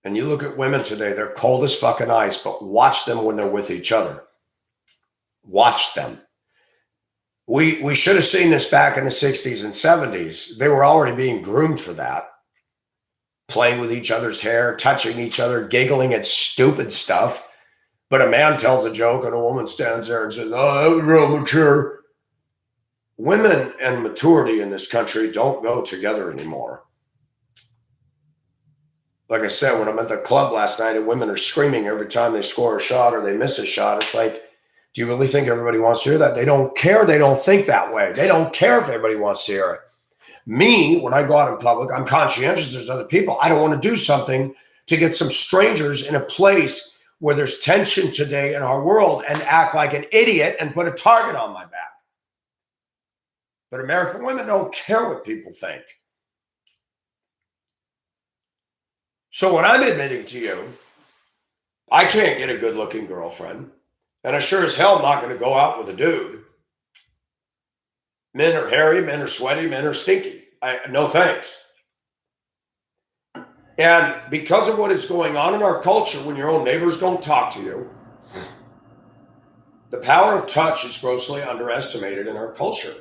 Speaker 1: and you look at women today, they're cold as fucking ice, but watch them when they're with each other. Watch them. We should have seen this back in the 60s and 70s. They were already being groomed for that. Playing with each other's hair, touching each other, giggling at stupid stuff. But a man tells a joke and a woman stands there and says, oh, that was real mature. Women and maturity in this country don't go together anymore. Like I said, when I'm at the club last night and women are screaming every time they score a shot or they miss a shot, it's like, do you really think everybody wants to hear that? They don't care. They don't think that way. They don't care if everybody wants to hear it. Me, when I go out in public, I'm conscientious. There's other people. I don't want to do something to get some strangers in a place where there's tension today in our world and act like an idiot and put a target on my back. But American women don't care what people think. So what I'm admitting to you, I can't get a good-looking girlfriend, and I sure as hell am not going to go out with a dude. Men are hairy, men are sweaty, men are stinky. No thanks. And because of what is going on in our culture, when your own neighbors don't talk to you, the power of touch is grossly underestimated in our culture.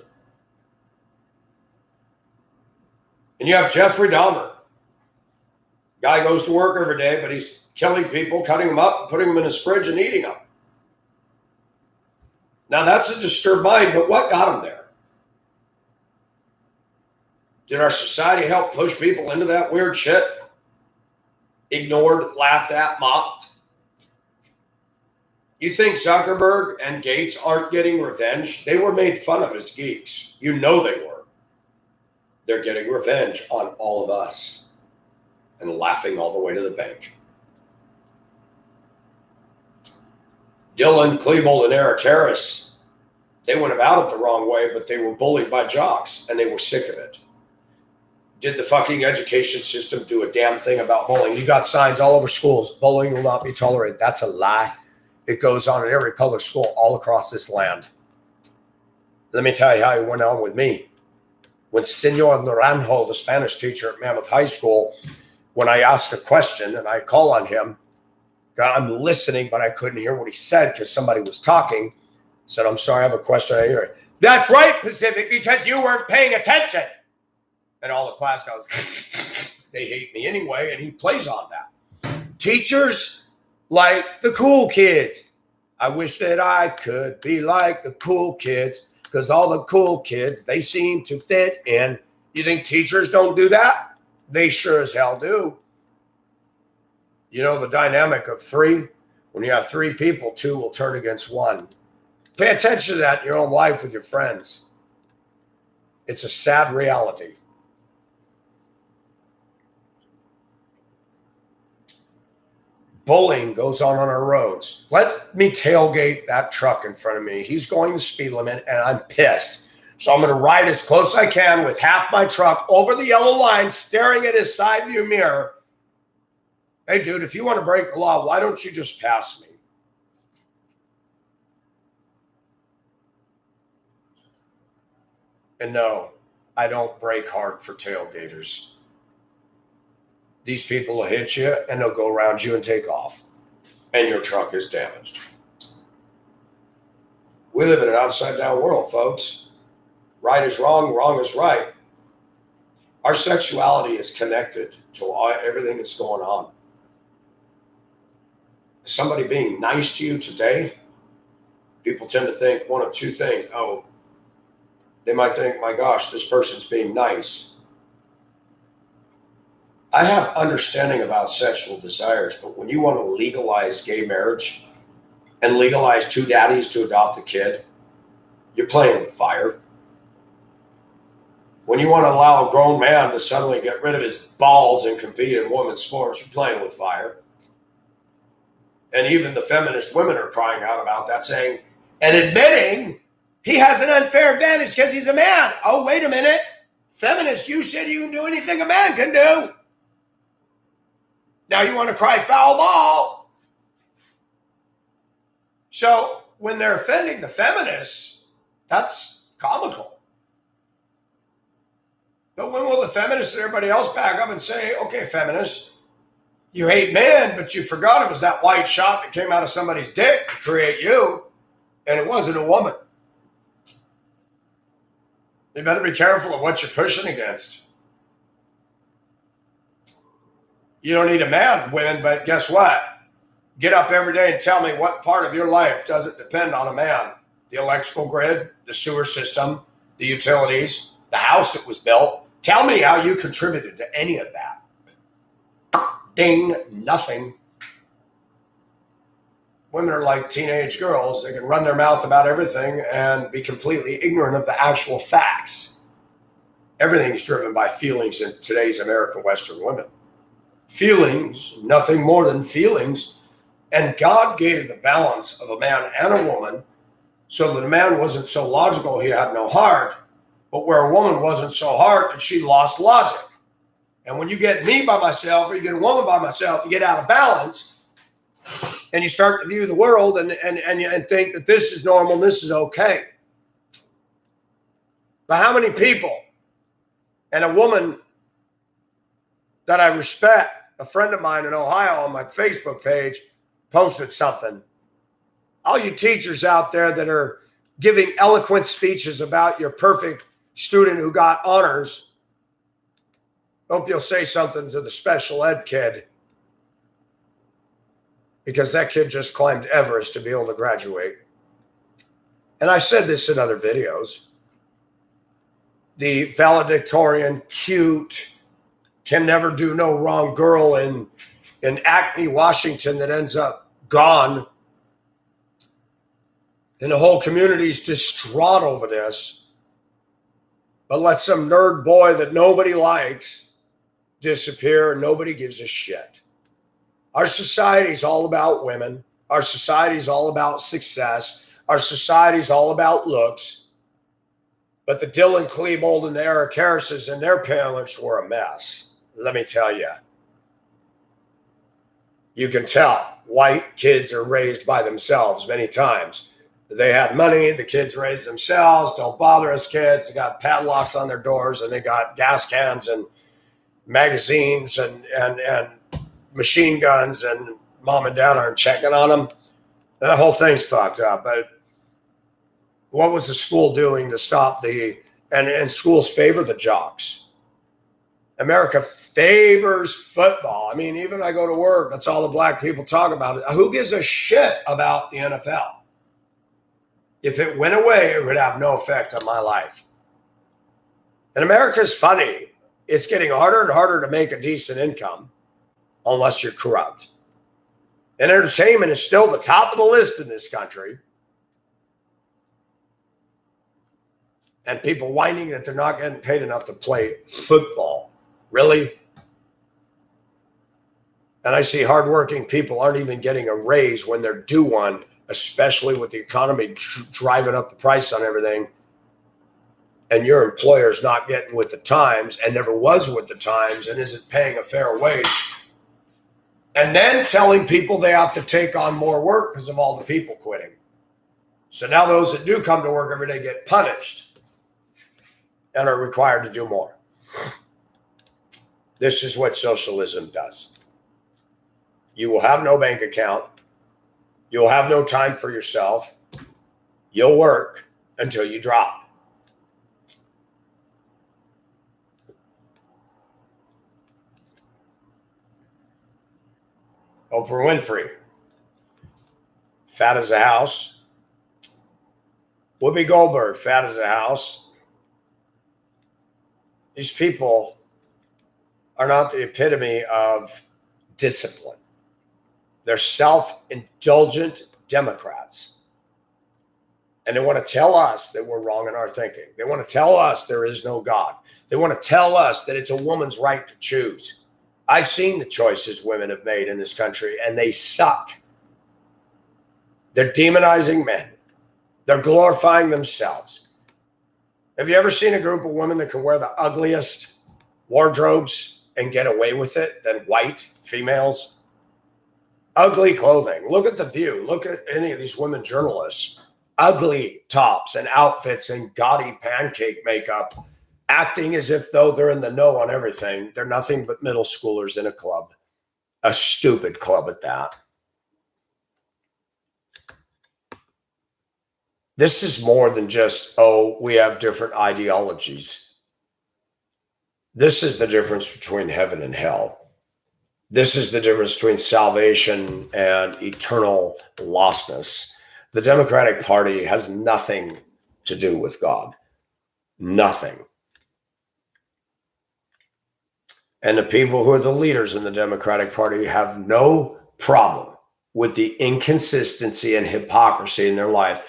Speaker 1: And you have Jeffrey Dahmer. Guy goes to work every day, but he's killing people, cutting them up, putting them in his fridge and eating them. Now that's a disturbed mind, but what got him there? Did our society help push people into that weird shit? Ignored, laughed at, mocked? You think Zuckerberg and Gates aren't getting revenge? They were made fun of as geeks. You know they were. They're getting revenge on all of us and laughing all the way to the bank. Dylan Klebold and Eric Harris, they went about it the wrong way, but they were bullied by jocks and they were sick of it. Did the fucking education system do a damn thing about bullying? You got signs all over schools. Bullying will not be tolerated. That's a lie. It goes on in every public school all across this land. Let me tell you how it went on with me. When Senor Naranjo, the Spanish teacher at Mammoth High School, when I ask a question and I call on him, I'm listening, but I couldn't hear what he said because somebody was talking. I said, I'm sorry, I have a question. I hear it. That's right, Pacific, because you weren't paying attention. And all the class goes, they hate me anyway, and he plays on that. Teachers like the cool kids. I wish that I could be like the cool kids, because all the cool kids, they seem to fit in. You think teachers don't do that? They sure as hell do. You know the dynamic of three? When you have three people, two will turn against one. Pay attention to that in your own life with your friends. It's a sad reality. Bullying goes on our roads. Let me tailgate that truck in front of me. He's going the speed limit, and I'm pissed. So I'm going to ride as close as I can with half my truck over the yellow line, staring at his side view mirror. Hey, dude, if you want to break the law, why don't you just pass me? And no, I don't break hard for tailgaters. These people will hit you and they'll go around you and take off. And your truck is damaged. We live in an upside down world, folks. Right is wrong, wrong is right. Our sexuality is connected to everything that's going on. Somebody being nice to you today, people tend to think one of two things. Oh, they might think, my gosh, this person's being nice. I have understanding about sexual desires, but when you want to legalize gay marriage and legalize two daddies to adopt a kid, you're playing with fire. When you want to allow a grown man to suddenly get rid of his balls and compete in women's sports, you're playing with fire. And even the feminist women are crying out about that, saying, and admitting he has an unfair advantage because he's a man. Oh, wait a minute. Feminists, you said you can do anything a man can do. Now you want to cry foul ball. So when they're offending the feminists, that's comical. But when will the feminists and everybody else back up and say, okay, feminists, you hate men, but you forgot it was that white shot that came out of somebody's dick to create you, and it wasn't a woman. You better be careful of what you're pushing against. You don't need a man, women, but guess what? Get up every day and tell me what part of your life doesn't depend on a man. The electrical grid, the sewer system, the utilities, the house that was built. Tell me how you contributed to any of that. Ding, nothing. Women are like teenage girls. They can run their mouth about everything and be completely ignorant of the actual facts. Everything's driven by feelings in today's American Western women. Feelings, nothing more than feelings. And God gave the balance of a man and a woman so that a man wasn't so logical he had no heart, but where a woman wasn't so hard that she lost logic. And when you get me by myself or you get a woman by myself, you get out of balance and you start to view the world and think that this is normal, this is okay. But how many people, and a woman that I respect, a friend of mine in Ohio on my Facebook page, posted something. All you teachers out there that are giving eloquent speeches about your perfect student who got honors, hope you'll say something to the special ed kid, because that kid just climbed Everest to be able to graduate. And I said this in other videos. The valedictorian, cute, can never do no wrong girl in Acme, Washington that ends up gone. And the whole community's distraught over this. But let some nerd boy that nobody likes disappear and nobody gives a shit. Our society's all about women. Our society's all about success. Our society's all about looks. But the Dylan Klebold and the Eric Harrises and their parents were a mess. Let me tell you. You can tell white kids are raised by themselves many times. They had money, the kids raised themselves, don't bother us kids. They got padlocks on their doors and they got gas cans and magazines and machine guns, and mom and dad aren't checking on them. That whole thing's fucked up. But what was the school doing to stop and schools favor the jocks? America favors football. I mean, even I go to work, that's all the black people talk about. Who gives a shit about the NFL? If it went away, it would have no effect on my life. And America's funny. It's getting harder and harder to make a decent income unless you're corrupt. And entertainment is still the top of the list in this country. And people whining that they're not getting paid enough to play football. Really? And I see hardworking people aren't even getting a raise when they're due one, especially with the economy driving up the price on everything. And your employer's not getting with the times and never was with the times and isn't paying a fair wage. and then telling people they have to take on more work because of all the people quitting. So now those that do come to work every day get punished and are required to do more. This is what socialism does. You will have no bank account. You'll have no time for yourself. You'll work until you drop. Oprah Winfrey, fat as a house. Whoopi Goldberg, fat as a house. These people are not the epitome of discipline. They're self-indulgent Democrats. And they want to tell us that we're wrong in our thinking. They want to tell us there is no God. They want to tell us that it's a woman's right to choose. I've seen the choices women have made in this country, and they suck. They're demonizing men. They're glorifying themselves. Have you ever seen a group of women that can wear the ugliest wardrobes and get away with it than white females? Ugly clothing. Look at The View. Look at any of these women journalists. Ugly tops and outfits and gaudy pancake makeup, acting as if though they're in the know on everything. They're nothing but middle schoolers in a club. A stupid club at that. This is more than just, oh, we have different ideologies. This is the difference between heaven and hell. This is the difference between salvation and eternal lostness. The Democratic Party has nothing to do with God. Nothing. And the people who are the leaders in the Democratic Party have no problem with the inconsistency and hypocrisy in their life,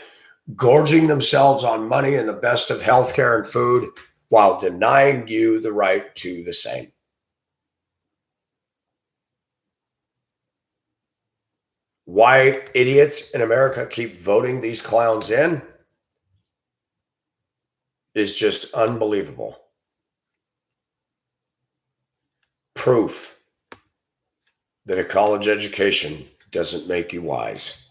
Speaker 1: gorging themselves on money and the best of healthcare and food while denying you the right to the same. Why idiots in America keep voting these clowns in is just unbelievable. Proof that a college education doesn't make you wise.